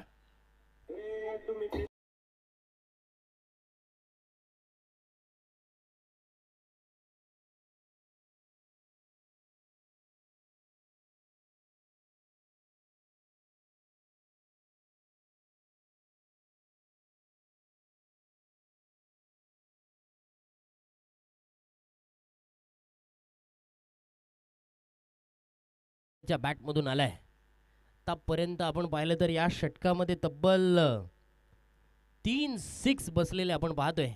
बॅट मधून आलाय. आतापर्यंत आपण पाहिलं तर या षटकामध्ये तब्बल 3 6 बसलेले आपण पाहतोय.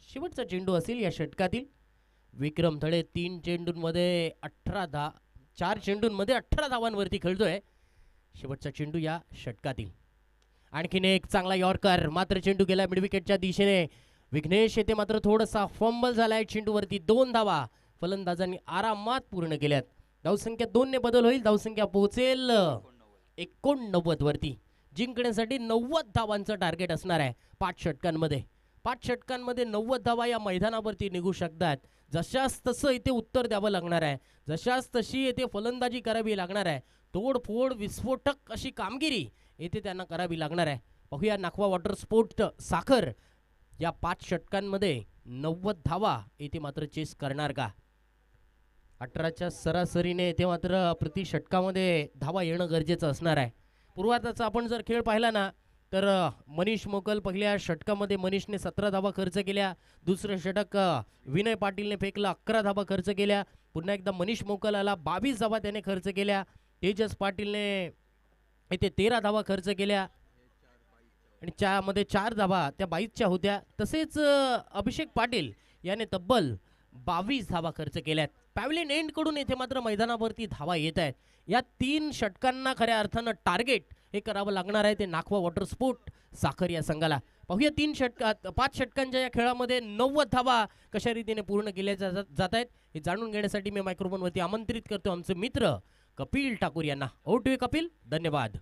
शेवटचा चेंडू असेल या षटकातील. विक्रम थळे 3 चेंडूंमध्ये 4 चेंडूंमध्ये 18 धावांवरती खेळतोय. शेवटचा चेंडू या षटकातील. आणखीन एक चांगला यॉर्कर, मात्र चेंडू गेला मिड विकेटच्या दिशेने. विघ्नेश येथे मात्र थोडासा फंबल झालाय. चेंडूवरती 2 धावा फलंदाजांनी आरामात पूर्ण केल्यात. धावसंख्या 2 ने बदल होईल. धावसंख्या पोहोचेल 89 वरती. जिंकण्यासाठी 90 धावांचं टार्गेट असणार आहे 5 षटकांमध्ये. 5 षटकांमध्ये 90 धावा या मैदानावरती निघू शकतात. जशास तसं इथे उत्तर द्यावं लागणार आहे, जशास तशी येथे फलंदाजी करावी लागणार आहे. तोडफोड विस्फोटक अशी कामगिरी येथे त्यांना करावी लागणार आहे. बघूया नाखवा वॉटर स्पोर्ट साखर या 5 षटकांमध्ये 90 धावा येथे मात्र चेस करणार का. 18च्या सरासरीने येथे मात्र प्रति षटकामध्ये धावा येणं गरजेचं असणार आहे. पूर्वार्धाचा आपण जर खेळ पाहिला ना तर मनीष मोकल पहिल्या षटकामध्ये मनीषने 17 धावा खर्च केल्या. दुसरं षटक विनय पाटीलने फेकलं, 11 धावा खर्च केल्या. पुन्हा एकदा मनीष मोकल आला, 22 धावा त्याने खर्च केल्या. तेजस पाटीलने इथे 13 धावा खर्च केल्या. आणि त्यामध्ये 4 धावा त्या 22च्या होत्या. तसेच अभिषेक पाटील याने तब्बल 22 धावा खर्च केल्यात. पॅव्हलियन एंड कडून येथे मात्र मैदानावरती धावा येत आहेत. या 3 षटकांना खऱ्या अर्थानं टार्गेट हे करावं लागणार आहे ते नाखवा वॉटर स्पोर्ट साखर या संघाला. पाहूया 5 षटकांच्या या खेळामध्ये 90 धावा कशा रीतीने पूर्ण केल्या जात आहेत हे जाणून घेण्यासाठी मी मायक्रोफोनवरती आमंत्रित करतो आमचे मित्र कपिल ठाकूर यांना. Over to you Kapil. धन्यवाद.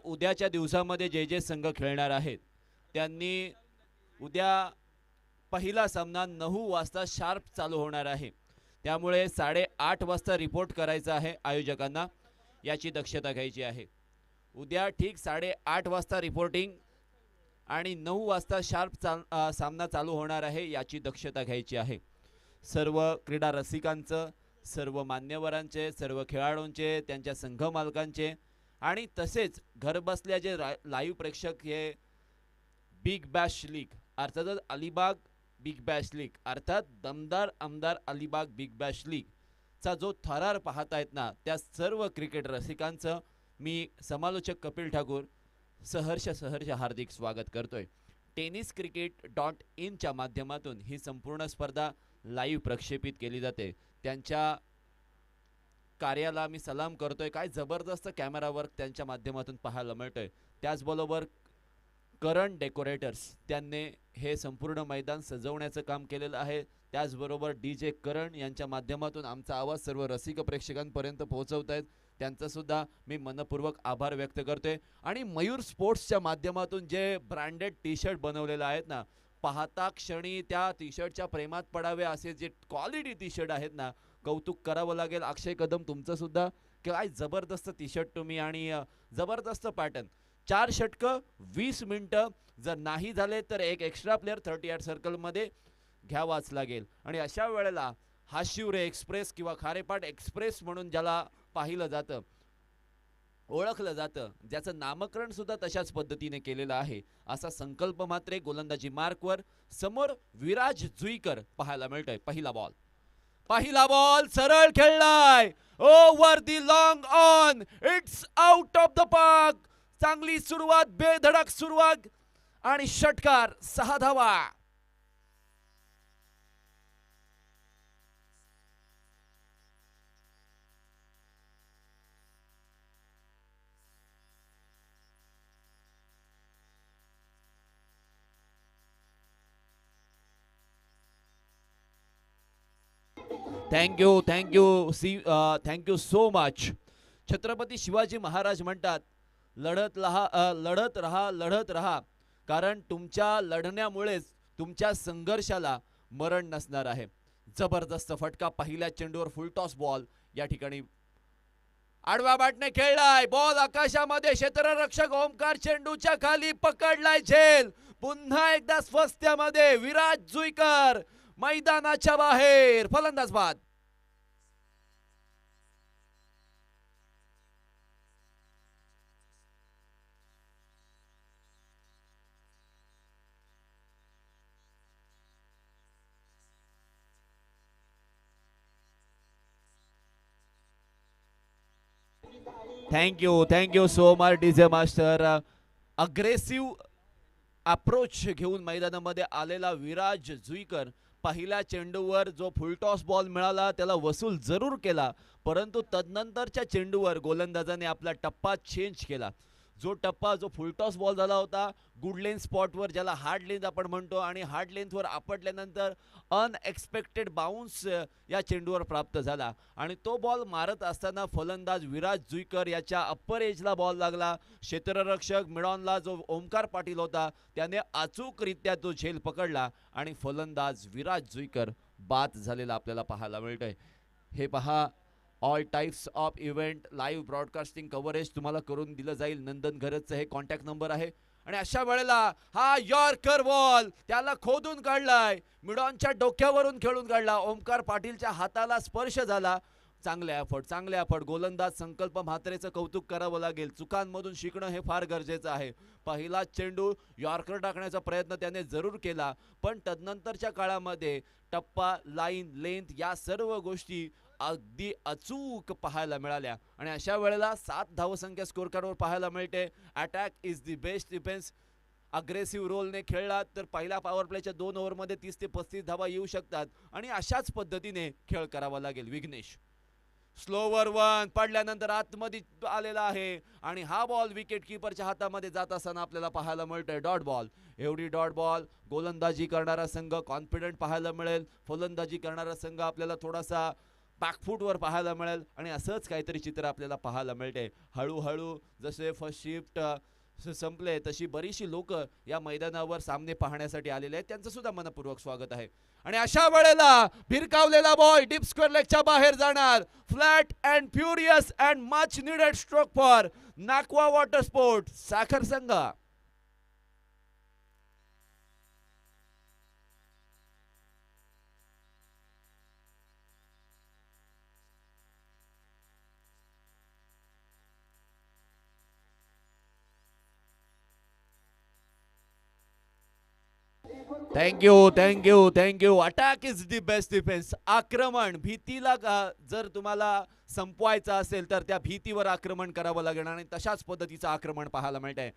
उद्याच्या दिवसामध्ये जे जे संघ खेळणार आहेत त्यांनी उद्या पहिला सामना 9 वाजता शार्प चालू होणार आहे. त्यामुळे 8:30 वाजता रिपोर्ट करायचा आहे आयोजकांना. याची दक्षता घ्यायची आहे. उद्या ठीक 8:30 वाजता रिपोर्टिंग आणि 9 वाजता शार्प सामना चालू होणार आहे याची दक्षता घ्यायची आहे. सर्व क्रीडा रसिकांचं, सर्व मान्यवरांचे, सर्व खेळाडूंचे, त्यांच्या संघ मालकांचे आणि तसेच घरबसल्या जे लाईव्ह प्रेक्षक हे बिग बॅश लीग अर्थातच अलिबाग बिग बॅश लीग अर्थात दमदार आमदार अलिबाग बिग बॅश लीग चा जो थरार पाहतायत ना त्या सर्व क्रिकेट रसिकांचं मी समालोचक कपिल ठाकूर सहर्ष हार्दिक स्वागत करतोय. tenniscricket.in च्या माध्यमातून ही संपूर्ण स्पर्धा लाईव्ह प्रक्षेपित केली जाते. त्यांच्या कार्याला मी सलाम करतोय. काय जबरदस्त कॅमेरा वर्क त्यांच्या माध्यमातून पाहायला मिळतोय. त्याचबरोबर करण डेकोरेटर्स त्यांनी हे संपूर्ण मैदान सजवण्याचं काम केलेलं आहे. त्याचबरोबर DJ करण यांच्या माध्यमातून आमचा आवाज सर्व रसिक प्रेक्षकांपर्यंत पोहोचवतायत. त्यांचा सुद्धा मी मनपूर्वक आभार व्यक्त करतोय. आणि मयूर स्पोर्ट्सच्या माध्यमातून जे ब्रँडेड टी शर्ट बनवलेले आहेत ना, पाहता क्षणी त्या टी शर्टच्या प्रेमात पडावे असे जे क्वालिटी टी शर्ट आहेत ना, कौतुक करावं लागेल. अक्षय कदम तुमचं सुद्धा काय जबरदस्त टी शर्ट तुम्ही आणि जबरदस्त पॅटर्न. 4 षटकं 20 मिनिटं जर नाही झाले तर एक एक्स्ट्रा प्लेअर 38 सर्कलमध्ये घ्यावाच लागेल. आणि अशा वेळेला हा शिवरे एक्सप्रेस किंवा खारेपाट एक्सप्रेस म्हणून ज्याला पाहिलं जातं, ओळखलं जातं, ज्याचं नामकरण सुद्धा तशाच पद्धतीने केलेलं आहे, असा संकल्प मात्र गोलंदाजी मार्कवर समोर विराज जुईकर पाहायला मिळतोय. पहिला बॉल सरळ खेळलाय over the long on, it's out of the park. चांगली सुरुवात, बेधडक सुरुवात आणि षटकार 6 धावा. Thank you so much. Chhatrapati Shivaji Maharaj म्हणतात लढत राहा, कारण तुमच्या लढण्यामुळेच तुमच्या संघर्षाला मरण नसणार आहे. जबरदस्त फटका पहिल्या चेंडूवर फुलटॉस बॉल या ठिकाणी आडव्या बॅटने खेळलाय. बॉल आकाशामध्ये, क्षेत्ररक्षक ओमकार चेंडूच्या खाली पकडलाय झेल. पुन्हा एकदा स्वस्त्यामध्ये विराज जुईकर मैदानाच्या बाहेर. फलंदाज बाद. Thank you so much DJ master. Aggressive approach घेऊन मैदानामध्ये आलेला विराज जुईकर पहिल्या चेंडूवर जो फुलटॉस बॉल मिळाला त्याला वसूल जरूर केला, परंतु तदनंतरच्या चेंडूवर गोलंदाजाने आपला टप्पा चेंज केला. जो टप्पा जो फुलटॉस बॉल झाला होता गुड लेंथ स्पॉटवर, ज्याला हार्ड लेंथ आपण म्हणतो, आणि हार्ड लेंथवर आपटल्यानंतर अनएक्सपेक्टेड बाउन्स या चेंडूवर प्राप्त झाला आणि तो बॉल मारत असताना फलंदाज विराज जुईकर याच्या अप्पर एजला बॉल लागला. क्षेत्ररक्षक मिडॉनला जो ओमकार पाटील होता त्याने अचूकरित्या तो झेल पकडला आणि फलंदाज विराज जुईकर बाद झालेला आपल्याला पाहायला मिळतंय. हे पहा, all types of event live broadcasting coverage तुम्हाला करून दिलं जाईल. नंदन घरतचं हे कॉन्टॅक्ट नंबर आहे. आणि अशा वेळेला हा यॉर्कर बॉल त्याला खोदून काढलाय, मिडॉनच्या डोक्यावरून खेळून काढला, ओमकार पाटीलच्या हाताला स्पर्श झाला. चांगले एफर्ट गोलंदाज संकल्प म्हात्रेचं कौतुक करावं लागेल. चुकांमधून शिकणं हे फार गरजेचं आहे. पहिला चेंडू यॉर्कर टाकण्याचा प्रयत्न त्याने जरूर केला, पण तदनंतरच्या काळामध्ये टप्पा, लाईन, लेंथ या सर्व गोष्टी अगदी अचूक पाहायला मिळाल्या. आणि अशा वेळेला 7 धावसंख्या स्कोर कार्डवर पाहायला मिळते. Attack is the best defence. Aggressive रोलने खेळला तर पहिल्या पॉवर प्लेच्या 2 ओव्हरमध्ये 30 ते 35 धावा येऊ शकतात आणि अशाच पद्धतीने खेळ करावा लागेल. विघ्नेश स्लोवर वन पडल्यानंतर आतमध्ये आलेला आहे आणि हा बॉल विकेट किपरच्या हातामध्ये जात असताना आपल्याला पाहायला मिळतोय. Dot ball. एवढी डॉट बॉल गोलंदाजी करणारा संघ कॉन्फिडंट पाहायला मिळेल, फलंदाजी करणारा संघ आपल्याला थोडासा बॅकफूटवर पाहायला मिळेल आणि असंच काहीतरी चित्र आपल्याला पाहायला मिळते. हळूहळू जसे फर्स्ट शिफ्ट संपले तशी बरीचशी लोक या मैदानावर सामने पाहण्यासाठी आलेले आहेत, त्यांचं सुद्धा मनपूर्वक स्वागत आहे. आणि अशा वेळेला भिरकावलेला बॉल डीप स्क्वेअर लेगच्या बाहेर जाणार. Flat and furious and much needed stroke for Nakwa water sport साखर संघ. Thank you. Attack is the best defence. आक्रमण, भीतीला जर तुम्हाला संपवायचं असेल तर त्या भीतीवर आक्रमण करावं लागेल आणि तशाच पद्धतीचं आक्रमण पाहायला मिळतंय.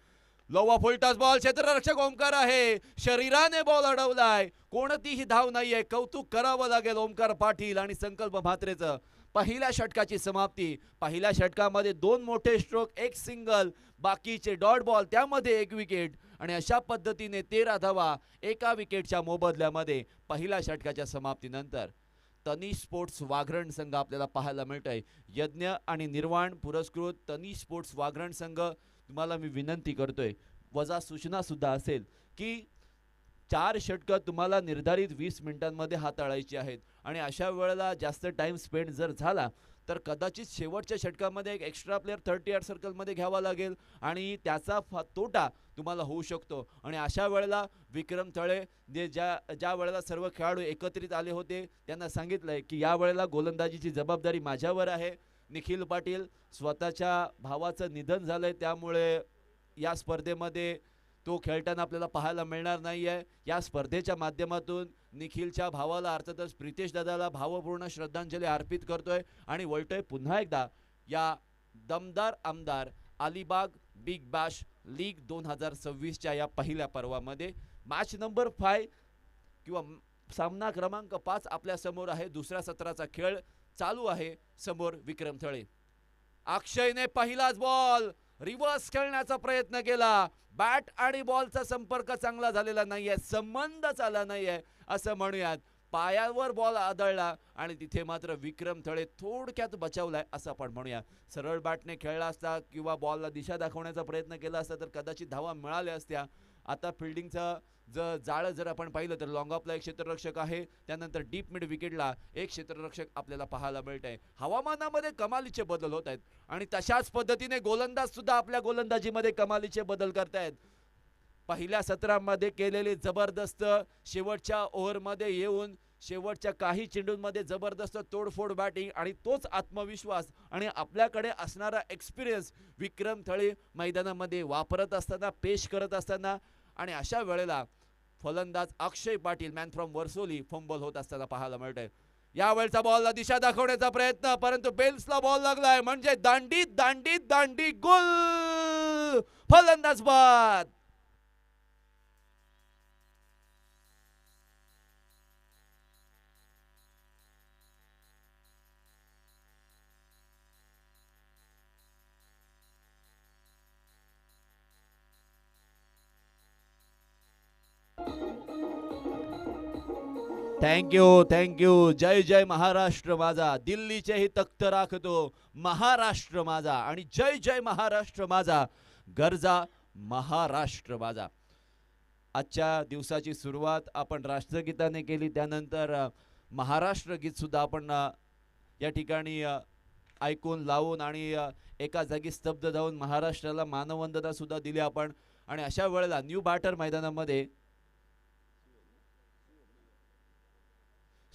लोवा फुलटॉस बॉल, क्षेत्ररक्षक ओमकार आहे, शरीराने बॉल अडवलाय, कोणतीही धाव नाहीये. कौतुक करावं लागेल ओमकार पाटील आणि संकल्प म्हात्रेचं. पहिल्या षटकाची समाप्ती. पहिल्या षटकामध्ये 2 मोठे स्ट्रोक, 1 सिंगल, बाकीचे डॉट बॉल, त्यामध्ये 1 विकेट आणि अशा पद्धतीने 13 धावा एका विकेटच्या मोबदल्यामध्ये पहिल्या षटकाच्या समाप्तीनंतर तनिष स्पोर्ट्स वाघरण संघ आपल्याला पाहायला मिळतोय. यज्ञ आणि निर्वाण पुरस्कृत तनिष स्पोर्ट्स वाघरण संघ, तुम्हाला मी विनंती करतोय, वजा सूचना सुद्धा असेल की 4 षटकं तुम्हाला निर्धारित 20 मिनिटांमध्ये हाताळायची आहेत आणि अशा वेळेला जास्त टाइम स्पेंड जर झाला तर कदाचित शेवटच्या षटकामध्ये एक एक्स्ट्रा प्लेअर 30 यार्ड सर्कलमध्ये घ्यावा लागेल आणि त्याचा तोटा तुम्हाला होऊ शकतो. आणि अशा वेळेला विक्रम थळे ज्या वेळेला सर्व खेळाडू एकत्रित आले होते त्यांना सांगितलंय की या वेळेला गोलंदाजीची जबाबदारी माझ्यावर आहे. निखिल पाटील स्वतःच्या भावाचं निधन झालंय, त्यामुळे या स्पर्धेमध्ये तो खेळताना आपल्याला पाहायला मिळणार नाहीये. या स्पर्धेच्या माध्यमातून निखिलच्या भावाला अर्थातच प्रितेश दादाला भावपूर्ण श्रद्धांजली अर्पित करतोय आणि वळतोय पुन्हा एकदा या दमदार आमदार अलिबाग बिग बॅश लीग 2026च्या या पहिल्या पर्वामध्ये. मॅच नंबर 5 किंवा सामना क्रमांक 5 आपल्या समोर आहे. दुसऱ्या सत्राचा खेळ चालू आहे. समोर विक्रम थळे. अक्षयने पहिलाच बॉल रिव्हर्स खेळण्याचा प्रयत्न केला. बॅट आणि बॉलचा संपर्क चांगला झालेला नाहीये, संबंध आला नाहीये असं म्हणूयात. पायावर बॉल आदळला आणि तिथे मात्र विक्रम थळे थोडक्यात बचावलाय असं आपण म्हणूया. सरळ बॅटने खेळला असता किंवा बॉलला दिशा दाखवण्याचा प्रयत्न केला असता तर कदाचित धावा मिळाल्या असत्या. आता फिल्डिंगचं जाळं जर आपण पाहिलं तर लॉंग ऑफला एक क्षेत्ररक्षक आहे, त्यानंतर डीप मिड विकेटला एक क्षेत्ररक्षक आपल्याला पाहायला मिळत आहे. हवामानामध्ये कमालीचे बदल होत आहेत आणि तशाच पद्धतीने गोलंदाज सुद्धा आपल्या गोलंदाजीमध्ये कमालीचे बदल करतायत. पहिल्या सत्रामध्ये केलेले जबरदस्त शेवटच्या ओव्हरमध्ये येऊन शेवटच्या काही चेंडूंमध्ये जबरदस्त तोडफोड बॅटिंग आणि तोच आत्मविश्वास आणि आपल्याकडे असणारा एक्सपिरियन्स विक्रम थळे मैदानामध्ये वापरत असताना, पेश करत असताना आणि अशा वेळेला फलंदाज Akshay Patil man from Varsoli fumble होत असताना पाहायला मिळतंय. यावेळचा बॉलला दिशा दाखवण्याचा प्रयत्न, परंतु बेल्सला बॉल लागलाय म्हणजे दांडी दांडी दांडी गोल. फलंदाज बाद. थँक्यू. जय जय महाराष्ट्र माझा. दिल्लीचेही तख्त राखतो महाराष्ट्र माझा आणि जय जय महाराष्ट्र माझा. गरजा महाराष्ट्र माझा. आजच्या दिवसाची सुरुवात आपण राष्ट्रगीताने केली, त्यानंतर महाराष्ट्र गीत सुद्धा आपण या ठिकाणी ऐकून लावून आणि एका जागी स्तब्ध जाऊन महाराष्ट्राला मानवंदना सुद्धा दिली आपण. आणि अशा वेळेला न्यू बॅटर मैदानामध्ये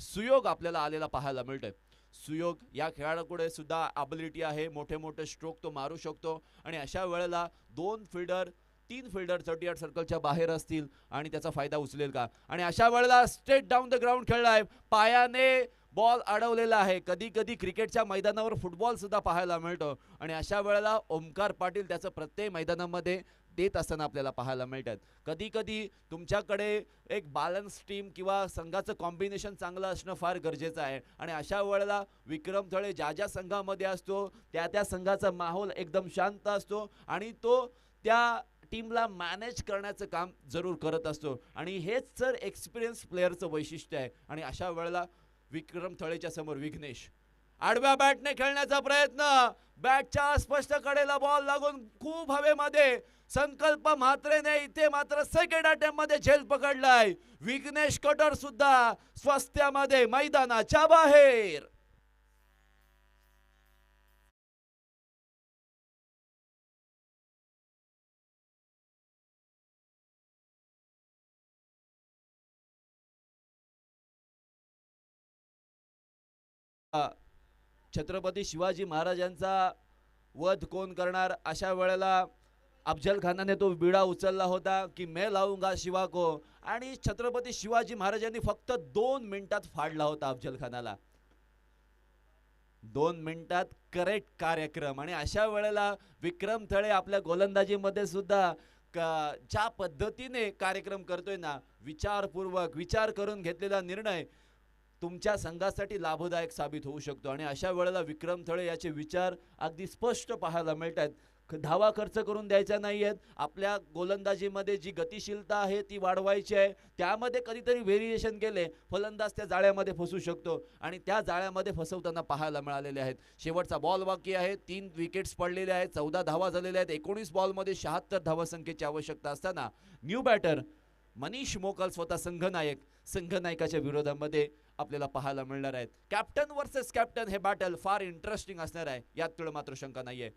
सुयोग आपल्याला आलेला पाहायला मिळतोय. सुयोग या खेळाडूकडे सुद्धा ॲबिलिटी आहे, मोठे मोठे स्ट्रोक तो मारू शकतो. आणि अशा वेळेला 2 फिल्डर 3 फिल्डर 38 सर्कलच्या बाहेर असतील आणि त्याचा फायदा उचलेल का. आणि अशा वेळेला स्ट्रेट डाऊन द ग्राउंड खेळलाय, पायाने बॉल अडवलेला आहे. कधी कधी क्रिकेटच्या मैदानावर फुटबॉल सुद्धा पाहायला मिळतो आणि अशा वेळेला ओमकार पाटील त्याचं प्रत्येक मैदानामध्ये देत असताना आपल्याला पाहायला मिळतात. कधी कधी तुमच्याकडे एक बॅलन्स टीम किंवा संघाचं कॉम्बिनेशन चांगलं असणं फार गरजेचं आहे. आणि अशा वेळेला विक्रम थळे ज्या संघामध्ये असतो त्या संघाचा माहोल एकदम शांत असतो आणि तो त्या टीमला मॅनेज करण्याचं काम जरूर करत असतो. आणि हेच सर एक्सपिरियन्स प्लेअरचं वैशिष्ट्य आहे. आणि अशा वेळेला विक्रम थळेच्या समोर विघ्नेश आडव्या बॅटने खेळण्याचा प्रयत्न, बॅटच्या स्पष्ट कडेला बॉल लागून खूप हवेमध्ये. संकल्प म्हात्रेने इथे मात्र सेकंड अटेम्प्ट मध्ये झेल पकडलाय. विघ्नेश कटर सुद्धा स्वास्थ्यामध्ये मैदानाच्या बाहेर. छत्रपती शिवाजी महाराजांचा वध कोण करणार. अशा वेळेला अफजल खानाने तो विडा उचलला होता की मैं लावूंगा शिवा को, आणि छत्रपती शिवाजी महाराजांनी फक्त 2 मिनिटात फाडला होता अफजल खानाला. 2 मिनिटात करेक्ट कार्यक्रम. आणि अशा वेळेला विक्रम थळे आपल्या गोलंदाजीमध्ये सुद्धा ज्या पद्धतीने कार्यक्रम करतोय ना, विचारपूर्वक विचार करून घेतलेला निर्णय तुमच्या संघासाठी लाभदायक साबित होऊ शकतो. आणि अशा वेळेला विक्रम थळे याचे विचार अगदी स्पष्ट पाहायला मिळतात. धावा खर्च करून द्यायचा नाही आहेत, आपल्या गोलंदाजीमध्ये जी गतिशीलता आहे ती वाढवायची आहे. त्यामध्ये कधीतरी व्हेरिएशन केले फलंदाज त्या जाळ्यामध्ये फसू शकतो आणि त्या जाळ्यामध्ये फसवताना पाहायला मिळालेले आहेत. शेवटचा बॉल बाकी आहे, 3 विकेट्स पडलेले आहेत, 14 धावा झालेल्या आहेत. 19 बॉलमध्ये 76 धावसंख्येची आवश्यकता असताना न्यू बॅटर मनीष मोकल स्वतः संघनायकाच्या विरोधामध्ये आपल्याला पाहायला मिळणार आहेत. कॅप्टन वर्सेस कॅप्टन हे बॅटल फार इंटरेस्टिंग असणार आहे, यात मात्र शंका नाहीये.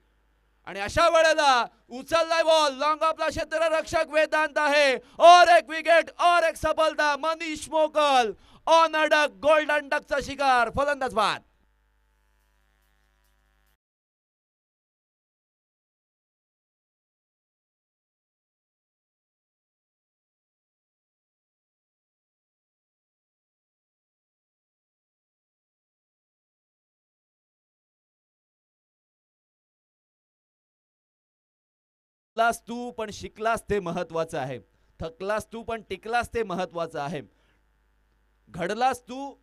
आणि अशा वेळेला उचललाय बॉल, लॉंग ऑफला क्षेत्ररक्षक वेदांत आहे, और एक विकेट और एक सफलता. मनीष मोकल ऑन अ डक, गोल्डन डकचा शिकार. फलंदाज बाद. थकलास तू पण शिकलास ते महत्वाचं आहे. थकलास तू पण टिकलास ते महत्वाचं आहे. घडलास तू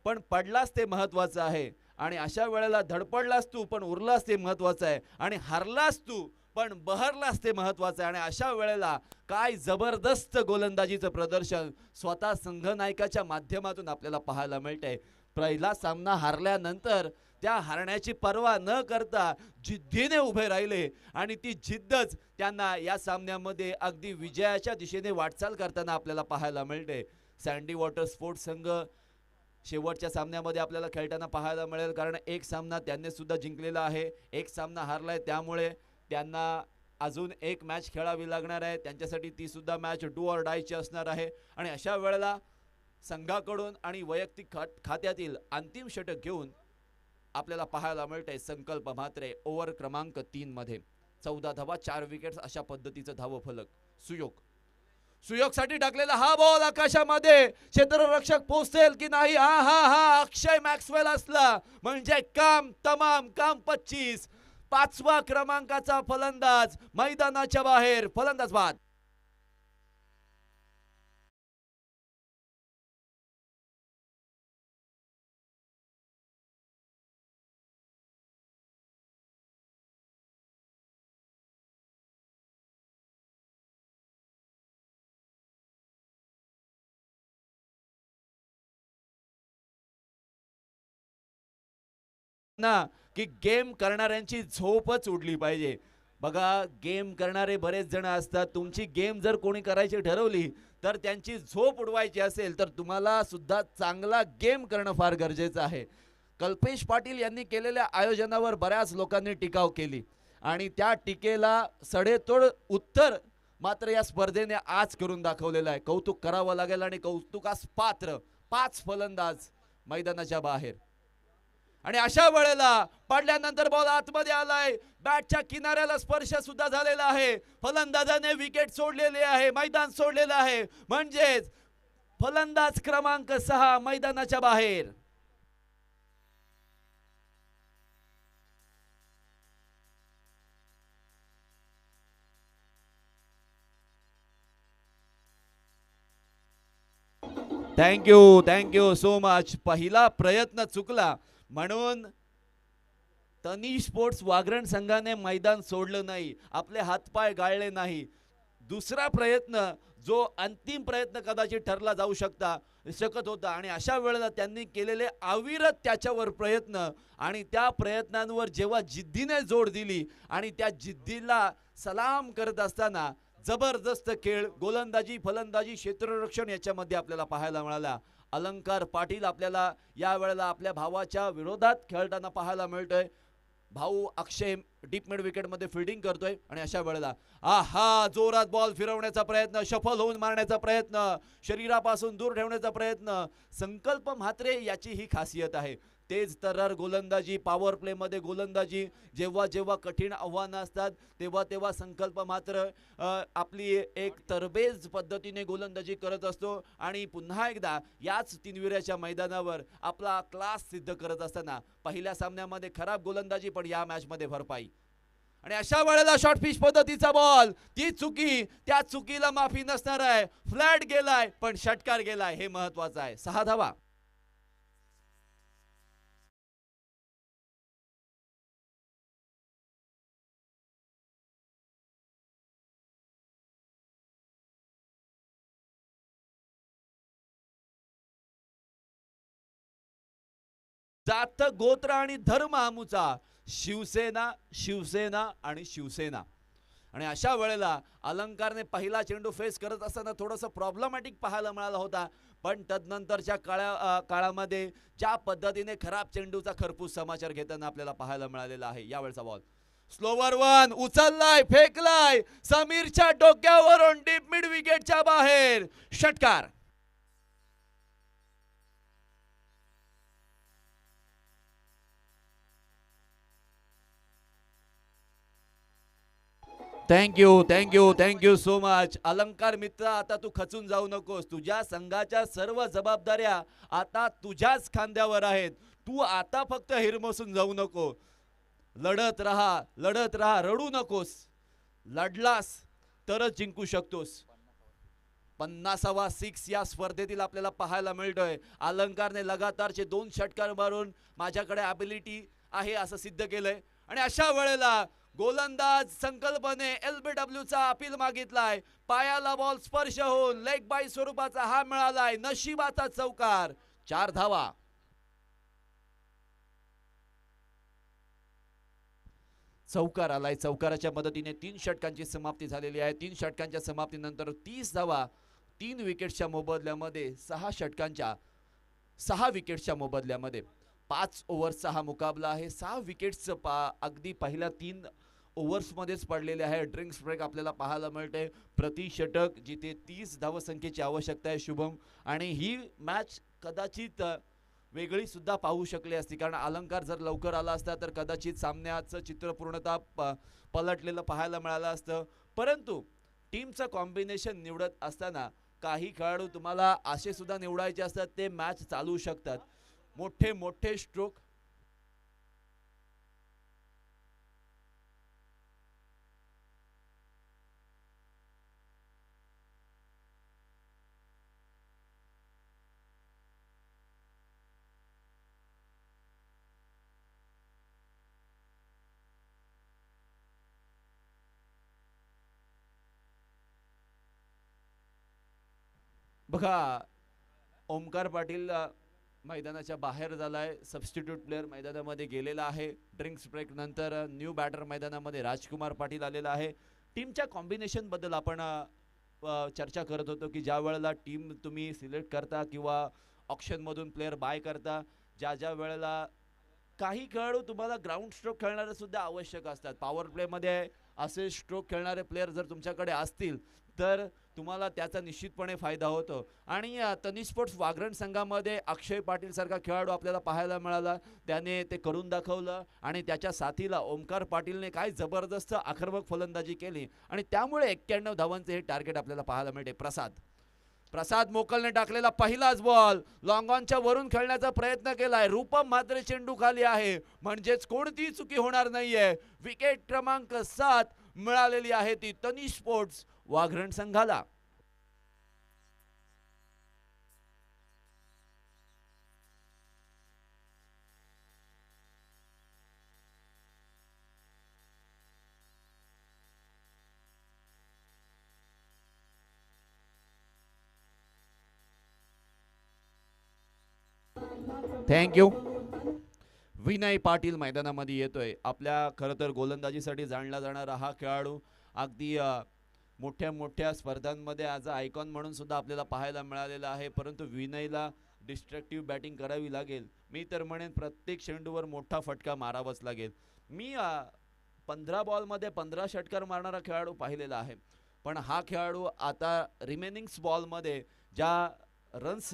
पण पडलास ते महत्वाचं आहे. आणि अशा वेळेला धडपडलास तू पण उरलास ते महत्वाचं आहे. आणि हारलास तू पण बहरलास ते महत्वाचं आहे. आणि अशा वेळेला काय जबरदस्त गोलंदाजीचं प्रदर्शन स्वतः संघनायकाच्या माध्यमातून आपल्याला पाहायला मिळतंय. पहिला सामना हारल्यानंतर त्या हारण्याची पर्वा न करता जिद्दीने उभे राहिले आणि ती जिद्दच त्यांना या सामन्यामध्ये अगदी विजयाच्या दिशेने वाटचाल करताना आपल्याला पाहायला मिळते. सँडी वॉटर स्पोर्ट्स संघ शेवटच्या सामन्यामध्ये आपल्याला खेळताना पाहायला मिळेल, कारण एक सामना त्यांनी सुद्धा जिंकलेला आहे, एक सामना हारलाय. त्यामुळे त्यांना अजून एक मॅच खेळावी लागणार आहे. त्यांच्यासाठी ती सुद्धा मॅच डू ऑर डायची असणार आहे. आणि अशा वेळेला संघाकडून आणि वैयक्तिक खात्यातील अंतिम षटक घेऊन आपल्याला पाहायला मिळतंय संकल्प म्हात्रे ओव्हर क्रमांक 3 मध्ये 14 धावा 4 विकेट्स अशा पद्धतीचं धावफलक. सुयोग सुयोगसाठी टाकलेला हा बॉल आकाशामध्ये, क्षेत्ररक्षक पोहोचेल की नाही? हा हा हा अक्षय मॅक्सवेल असला म्हणजे काम तमाम, काम 25. 5वा क्रमांकाचा फलंदाज मैदानाच्या बाहेर, फलंदाज बाद. ना की गेम करणाऱ्यांची झोपच उडली पाहिजे. बघा, गेम करणारे बरेच जण असतात. तुमची गेम जर कोणी करायची ठरवली तर त्यांची झोप उडवायची असेल तर तुम्हाला सुद्धा चांगला गेम करणं फार गरजेचं आहे. कल्पेश पाटील यांनी केलेल्या आयोजनावर बऱ्याच लोकांनी टीकाव केली आणि त्या टीकेला सडेतोड उत्तर मात्र या स्पर्धेने आज करून दाखवलेलं आहे. कौतुक करावं लागेल आणि कौतुकास पात्र 5 फलंदाज मैदानाच्या बाहेर. आणि अशा वेळेला पडल्यानंतर बॉल आतमध्ये आलाय, बॅटच्या किनाऱ्याला स्पर्श सुद्धा झालेला आहे. फलंदाजाने विकेट सोडलेली आहे, मैदान सोडलेलं आहे, म्हणजेच फलंदाज क्रमांक 6 मैदानाच्या बाहेर. Thank you so much. पहिला प्रयत्न चुकला म्हणून तनिष स्पोर्ट्स वागरण संघाने मैदान सोडलं नाही, आपले हातपाय गाळले नाही. दुसरा प्रयत्न जो अंतिम प्रयत्न कदाचित ठरला जाऊ शकत होता आणि अशा वेळेला त्यांनी केलेले अविरत त्याच्यावर प्रयत्न आणि त्या प्रयत्नांवर जेव्हा जिद्दीने जोड दिली आणि त्या जिद्दीला सलाम करत असताना जबरदस्त खेळ, गोलंदाजी, फलंदाजी, क्षेत्ररक्षण याच्यामध्ये आपल्याला पाहायला मिळाला. अलंकार पाटील आपल्याला या वेळेला आपल्या भावाच्या विरोधात खेळताना पाहायला मिळतोय. भाऊ अक्षय डीप मिड विकेट मध्ये फिल्डिंग करतोय आणि अशा वेळेला आहा जोरात बॉल फिरवण्याचा प्रयत्न, शफल होऊन मारण्याचा प्रयत्न, शरीरापासून दूर ठेवण्याचा प्रयत्न. संकल्प म्हात्रे याची ही खासियत आहे. तेज तर्रार गोलंदाजी, पॉवर प्ले मध्ये गोलंदाजी, जेव्हा जेव्हा कठीण आव्हानं असतात तेव्हा तेव्हा संकल्प मात्र आपली एक तरबेज पद्धतीने गोलंदाजी करत असतो आणि पुन्हा एकदा याच तिनविऱ्याच्या मैदानावर आपला क्लास सिद्ध करत असताना पहिल्या सामन्यामध्ये खराब गोलंदाजी पण या मॅच मध्ये भरपाई. आणि अशा वेळेला शॉर्ट पिच पद्धतीचा बॉल, ती चुकी, त्या चुकीला माफी नसणार आहे. फ्लॅट गेलाय पण षटकार गेलाय, हे महत्वाचं आहे. 6 धावा. जात गोत्र आणि धर्म आमुचा, शिवसेना शिवसेना आणि शिवसेना. आणि अशा वेळेला अलंकारने पहिला चेंडू फेस करत असताना थोडंसं प्रॉब्लेमॅटिक पाहायला मिळाला होता, पण तदनंतरच्या काळामध्ये ज्या पद्धतीने खराब चेंडूचा खरपूस समाचार घेताना आपल्याला पाहायला मिळालेला आहे. यावेळचा बॉल स्लोवर वन, उचललाय, फेकलाय, समीरच्या डोक्यावरून डीप मिड विकेटच्या बाहेर, षटकार. Thank you so much. अलंकार मित्र, आता तू खचून जाऊ नकोस. तुझ्या संघाच्या सर्व जबाबदाऱ्या आता तुझ्याच खांद्यावर आहेत. तू आता फक्त हिरमसून जाऊ नको. लढत राहा, रडू नकोस. लढलास तरच जिंकू शकतोस. 50वा 6 या स्पर्धेतील आपल्याला पाहायला मिळतोय. अलंकारने लगातारचे 2 षटकार मारून माझ्याकडे ॲबिलिटी आहे असं सिद्ध केलंय. आणि अशा वेळेला गोलंदाज संकल्पने LBW चा अपील मागितलाय. पायाला बॉल स्पर्श होऊन लेग बाय स्वरूपाचा हा मिळालाय. नशिबाचा चौकार. 4 धावा. चौकार आलाय. चौकाराच्या मदतीने 3 षटकांची समाप्ती झालेली आहे. 3 षटकांच्या समाप्तीनंतर 30 धावा, 3 विकेटच्या मोबदल्यामध्ये 6 विकेटच्या मोबदल्यामध्ये 5 ओव्हर्सचा हा मुकाबला आहे. 6 विकेट्स अगदी पहिल्या 3 ओव्हर्समध्येच पडलेले आहे. ड्रिंक्स ब्रेक आपल्याला पाहायला मिळते. प्रति षटक जिथे 30 धावसंख्येची आवश्यकता आहे शुभम. आणि ही मॅच कदाचित वेगळी सुद्धा पाहू शकली असती, कारण अलंकार जर लवकर आला असता तर कदाचित सामन्याचं चित्र पूर्णतः पलटलेलं पाहायला मिळालं असतं. परंतु टीमचं कॉम्बिनेशन निवडत असताना काही खेळाडू तुम्हाला असे सुद्धा निवडायचे असतात, ते मॅच चालू शकतात. मोठे मोठे स्ट्रोक बघा. ओमकार पाटील मैदानाच्या बाहेर झालाय. सबस्टिट्यूट प्लेअर मैदानामध्ये गेलेला आहे. ड्रिंक्स ब्रेक नंतर न्यू बॅटर मैदानामध्ये राजकुमार पाटील आलेला आहे. टीमच्या कॉम्बिनेशन बद्दल आपण चर्चा करत होतो की ज्या वेळेला टीम तुम्ही सिलेक्ट करता किंवा ऑप्शन मधून प्लेअर बाय करता, ज्या वेळेला काही खेळाडू तुम्हाला ग्राउंड स्ट्रोक खेळणारे सुद्धा आवश्यक असतात. पॉवर प्लेमध्ये असे स्ट्रोक खेळणारे प्लेयर जर तुमच्याकडे असतील तर तुम्हाला त्याचा निश्चितपणे फायदा होतो. आणि तनिष स्पोर्ट्स वागरण संघामध्ये अक्षय पाटील सारखा खेळाडू आपल्याला पाहायला मिळाला. त्याने ते करून दाखवलं आणि त्याच्या साथीला ओमकार पाटीलने काय जबरदस्त आक्रमक फलंदाजी केली आणि त्यामुळे 91 धावांचे हे टार्गेट आपल्याला पाहायला मिळते. प्रसाद मोकलने टाकलेला पहिलाच बॉल लॉंग ऑनच्या वरून खेळण्याचा प्रयत्न केलाय. रूपम मात्र चेंडू खाली आहे, म्हणजेच कोणतीही चुकी होणार नाहीये. विकेट क्रमांक 7 मिळालेली आहे ती तनिष स्पोर्ट्स वाघरण संघाला. थँक्यू. विनय पाटील मैदानामध्ये येतोय. आपल्या खरं तर गोलंदाजीसाठी जाणला जाणारा हा खेळाडू अगदी मोठ्या मोठ्या स्पर्धांमध्ये ॲज अ आयकॉन म्हणून सुद्धा आपल्याला पाहायला मिळालेला आहे. परंतु विनयला डिस्ट्रक्टिव्ह बॅटिंग करावी लागेल. मी तर म्हणेन प्रत्येक चेंडूवर मोठा फटका मारावाच लागेल. मी 15 बॉलमध्ये 15 षटकार मारणारा खेळाडू पाहिलेला आहे, पण हा खेळाडू आता रिमेनिंग बॉलमध्ये ज्या रन्स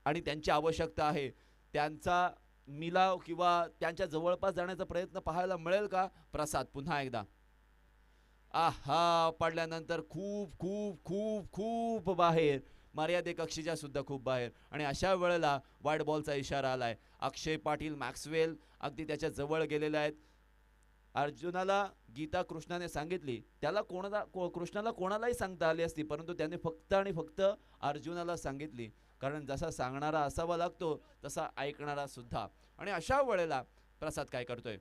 आणि त्यांची आवश्यकता आहे त्यांचा मिलाव किंवा त्यांच्या जवळपास जाण्याचा प्रयत्न पाहायला मिळेल का. प्रसाद पुन्हा एकदा आहा पडल्यानंतर खूप खूप खूप खूप बाहेर, मर्यादे कक्षेच्या सुद्धा खूप बाहेर. आणि अशा वेळेला वाईड बॉलचा इशारा आलाय. अक्षय पाटील मॅक्सवेल अगदी त्याच्या जवळ गेलेले आहेत. अर्जुनाला गीता कृष्णाने सांगितली, त्याला कृष्णाला कोणालाही सांगता आली असती, परंतु त्याने फक्त आणि फक्त अर्जुनाला सांगितली. कारण जसा सांगणारा असावा लागतो तसा ऐकणारा सुद्धा. आणि अशा वेळेला प्रसाद काय करतोय.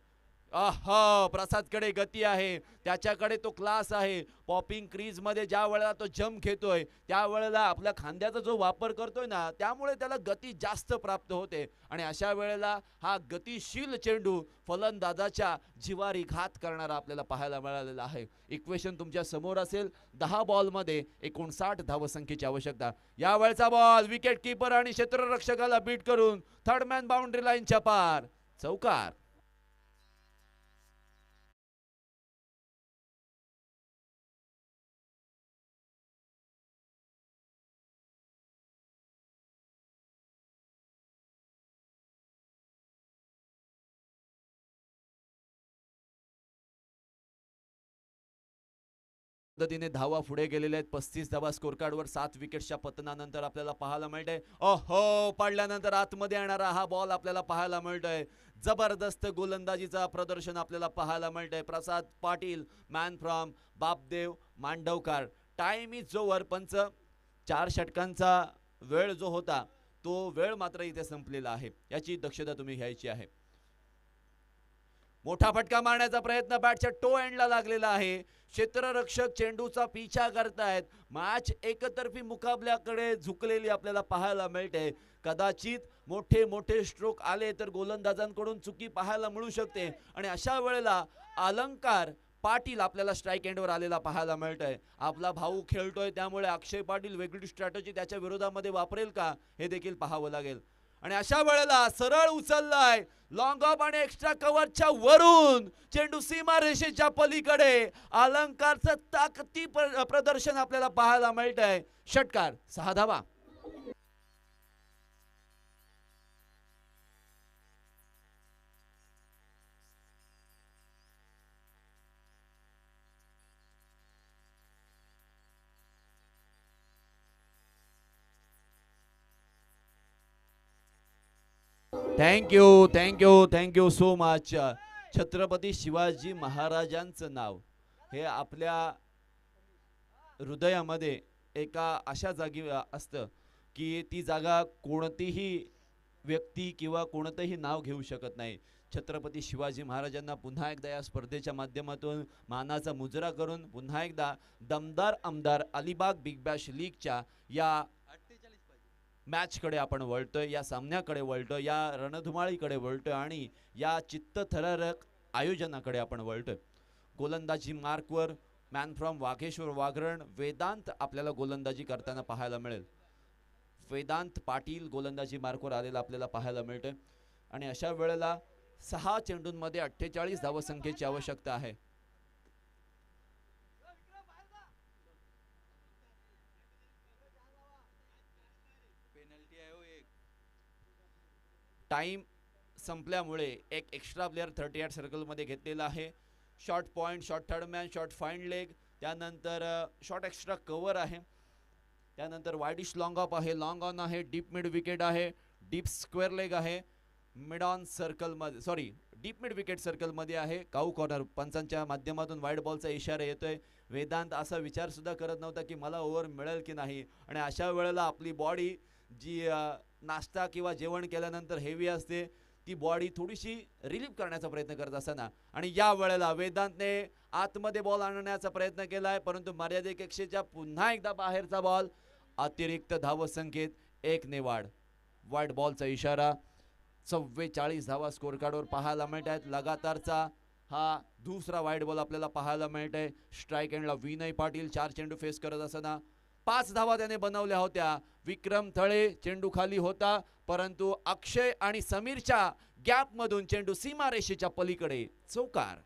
प्रसादकडे गती आहे, त्याच्याकडे तो क्लास आहे. पॉपिंग क्रीज मध्ये ज्या वेळेला तो जंप घेतोय त्यावेळेला आपल्या खांद्याचा जो वापर करतोय ना, त्यामुळे त्याला गती जास्त प्राप्त होते. आणि अशा वेळेला हा गतिशील चेंडू फलंदाजाच्या जिवारी घात करणारा आपल्याला पाहायला मिळालेला आहे. इक्वेशन तुमच्या समोर असेल. 10 बॉलमध्ये 59 धावसंख्येची आवश्यकता. या वेळचा बॉल विकेट कीपर आणि क्षेत्ररक्षकाला बीट करून थर्ड मॅन बाउंड्री लाईनच्या पार चौकार. पद्धतीने धावा पुढे गेलेले आहेत. 35 धावा स्कोर कार्डवर 7 विकेट्सच्या पतनानंतर आपल्याला पाहायला मिळतंय. पडल्यानंतर आतमध्ये येणारा हा बॉल आपल्याला पाहायला मिळतोय. जबरदस्त गोलंदाजीचा प्रदर्शन आपल्याला पाहायला मिळतंय. Prasad Patil man from Bapdev Mandavkar. Time is over. पंच 4 षटकांचा वेळ जो होता तो वेळ मात्र इथे संपलेला आहे, याची दक्षता तुम्ही घ्यायची आहे. मोठा फटका मारण्याचा प्रयत्न बॅटच्या टो एंडला लागलेला आहे. क्षेत्ररक्षक चेंडूचा पिछा करतायत. मॅच एकतर्फी मुकाबल्याकडे झुकलेली आपल्याला पाहायला मिळते. कदाचित मोठे मोठे स्ट्रोक आले तर गोलंदाजांकडून चुकी पाहायला मिळू शकते. आणि अशा वेळेला अलंकार पाटील आपल्याला स्ट्राइक एंडवर आलेला पाहायला मिळतोय. आपला भाऊ खेळतोय त्यामुळे अक्षय पाटील वेगळी स्ट्रॅटेजी त्याच्या विरोधामध्ये वापरेल का हे देखील पाहावं लागेल. आणि अशा वेळेला सरळ उचललाय लॉंग ऑफ आणि एक्स्ट्रा कव्हरच्या वरून चेंडू सीमा रेषेच्या पलीकडे. अलंकारचं ताकदी प्रदर्शन आपल्याला पाहायला मिळतंय. षटकार 6 धावा. Thank you so much. Chhatrapati Shivaji महाराजांचं नाव हे आपल्या हृदयामध्ये एका अशा जागी असतं की ती जागा कोणतीही व्यक्ती किंवा कोणतंही नाव घेऊ शकत नाही. छत्रपती शिवाजी महाराजांना पुन्हा एकदा या स्पर्धेच्या माध्यमातून मानाचा मुजरा करून पुन्हा एकदा दमदार आमदार अलिबाग बिग बॅश लीगच्या या मॅचकडे आपण वळतोय, या सामन्याकडे वळतोय, या रणधुमाळीकडे वळतोय आणि या चित्तथरारक आयोजनाकडे आपण वळतोय. गोलंदाजी मार्कवर मॅन फ्रॉम वाघेश्वर वाघरण वेदांत आपल्याला गोलंदाजी करताना पाहायला मिळेल. वेदांत पाटील गोलंदाजी मार्कवर आलेला आपल्याला पाहायला मिळतोय आणि अशा वेळेला 6 चेंडूंमध्ये 48 धावसंख्येची आवश्यकता आहे. टाइम संपल्यामुळे एक एक्स्ट्रा प्लेअर 38 सर्कलमध्ये घेतलेला आहे. Short point, short third man, short find leg, त्यानंतर शॉर्ट एक्स्ट्रा कव्हर आहे, त्यानंतर वाईडिश लॉंग ऑफ आहे, लॉंग ऑन आहे, डीप मिड विकेट आहे, डीप स्क्वेअर लेग आहे, मिड ऑन सर्कलमध्ये सॉरी डीप मिड विकेट सर्कलमध्ये आहे. काऊ कॉर्नर पंचांच्या माध्यमातून वाईड बॉलचा इशारा येतोय. वेदांत असा विचार सुद्धा करत नव्हता की मला ओव्हर मिळेल की नाही आणि अशा वेळेला आपली बॉडी जी नाश्ता किंवा जेवण केल्यानंतर हेवी असते ती बॉडी थोडीशी रिलीफ करण्याचा प्रयत्न करत असताना आणि या वेळेला वेदांतने आतमध्ये बॉल आणण्याचा प्रयत्न केलाय परंतु मर्यादेपेक्षेच्या पुन्हा एकदा बाहेरचा बॉल. अतिरिक्त धावसंख्येत 1 ने वाढ. वाईड बॉलचा इशारा. 44 धावा स्कोर कार्डवर पाहायला मिळत आहेत. लगातारचा हा दुसरा वाईड बॉल आपल्याला पाहायला मिळत आहे. स्ट्राईक एंडला विनय पाटील 4 चेंडू फेस करत असताना 5 धावा त्याने बनवल्या होत्या. विक्रम थळे चेंडू खाली होता परंतु अक्षय आणि समीरच्या गॅप मधून चेंडू सीमारेषेच्या पलीकडे चौकार.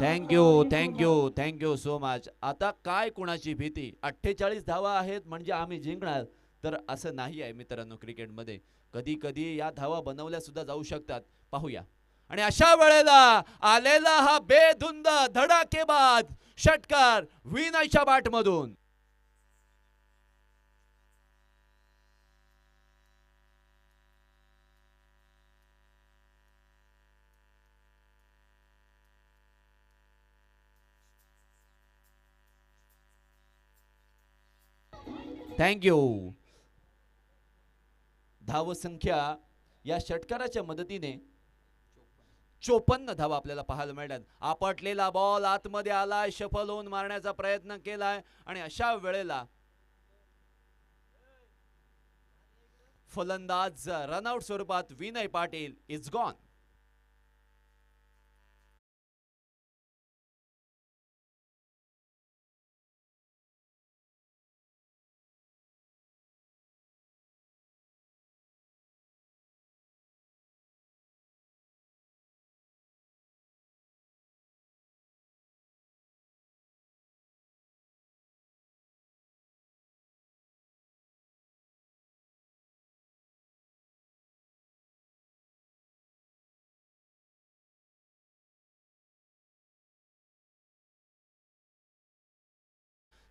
Thank you so much. आता काय कुणाची भीती. 48 धावा आहेत म्हणजे आम्ही जिंकणार तर असं नाही आहे मित्रांनो. क्रिकेटमध्ये कधी कधी या धावा बनवल्या सुद्धा जाऊ शकतात. पाहूया. आणि अशा वेळेला आलेला हा बेधुंद धडाकेबाज षटकार विनयच्या बॅट मधून. थँक्यू. धावसंख्या या षटकाराच्या मदतीने 54 धावा आपल्याला पाहायला मिळतात. आपटलेला बॉल आतमध्ये आलाय, शफल होऊन मारण्याचा प्रयत्न केलाय आणि अशा वेळेला फलंदाज रनआउट स्वरूपात विनय पाटील इज गॉन.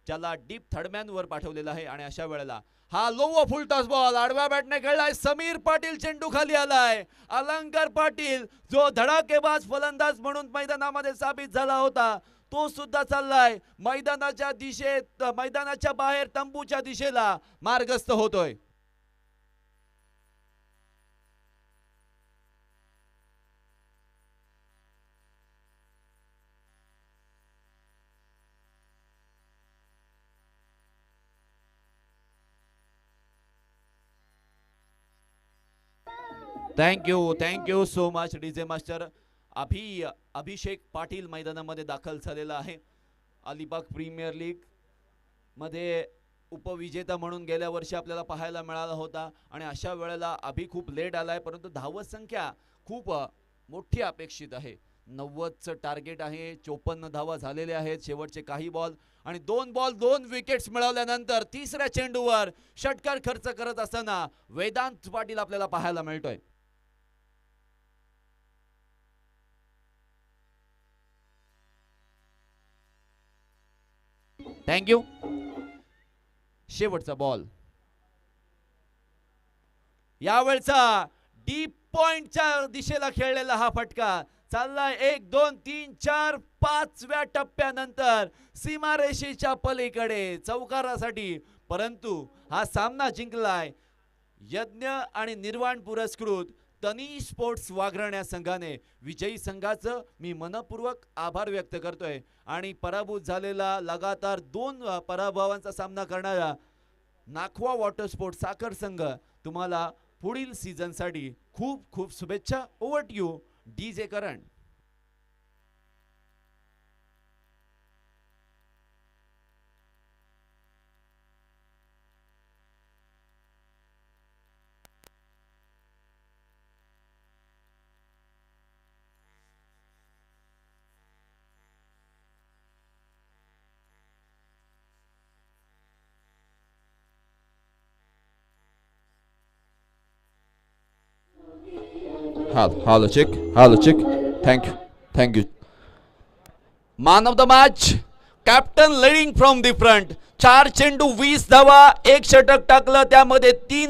ज्याला डीप थर्डमॅन वर पाठवलेला आहे आणि अशा वेळेला हा लो व फुल टॉस बॉल आडव्या बॅटने खेळलाय. समीर पाटील चेंडू खाली आलाय. अलंकार पाटील जो धडाकेबाज फलंदाज म्हणून मैदानामध्ये साबित झाला होता तो सुद्धा चाललाय मैदानाच्या दिशेत, मैदानाच्या बाहेर तंबूच्या दिशेला मार्गस्थ होतोय. Thank you so much DJ master. Abhishek Patil मैदानामध्ये दाखल झालेला आहे. अलिबाग प्रीमियर लीग मध्ये उपविजेता म्हणून गेल्या वर्षी आपल्याला पाहायला मिळाला होता आणि अशा वेळेला अभि खूप लेट आलाय परंतु धावसंख्या खूप मोठी अपेक्षित आहे. 90चं टार्गेट आहे. 54 धावा झालेल्या आहेत. शेवटचे काही बॉल आणि 2 बॉल 2 विकेट्स मिळवल्यानंतर तिसऱ्या चेंडूवर षटकार खर्च करत असताना वेदांत पाटील आपल्याला पाहायला मिळतोय. थँक्यू. शेवटचा बॉल. यावेळचा डीप पॉइंटच्या दिशेला खेळलेला हा फटका चाललाय 1 2 3 4 5व्या टप्प्यानंतर सीमारेषेच्या पलीकडे चौकारासाठी. परंतु हा सामना जिंकलाय यज्ञ आणि निर्वाण पुरस्कृत तनी स्पोर्ट्स वाघराण्या संघाने. विजयी संघाचं मी मनपूर्वक आभार व्यक्त करतोय आणि पराभूत झालेला लगातार 2 पराभवांचा सामना करणारा नाखवा वॉटर स्पोर्ट्स साखर संघ तुम्हाला पुढील सीझनसाठी खूप खूप शुभेच्छा. Over to you DJ Karan. Hello, check. Thank you. Man of the match, captain leading from the front. 4 चेंडू 20 धावा, 1 षटक टाकलं, त्यामध्ये 3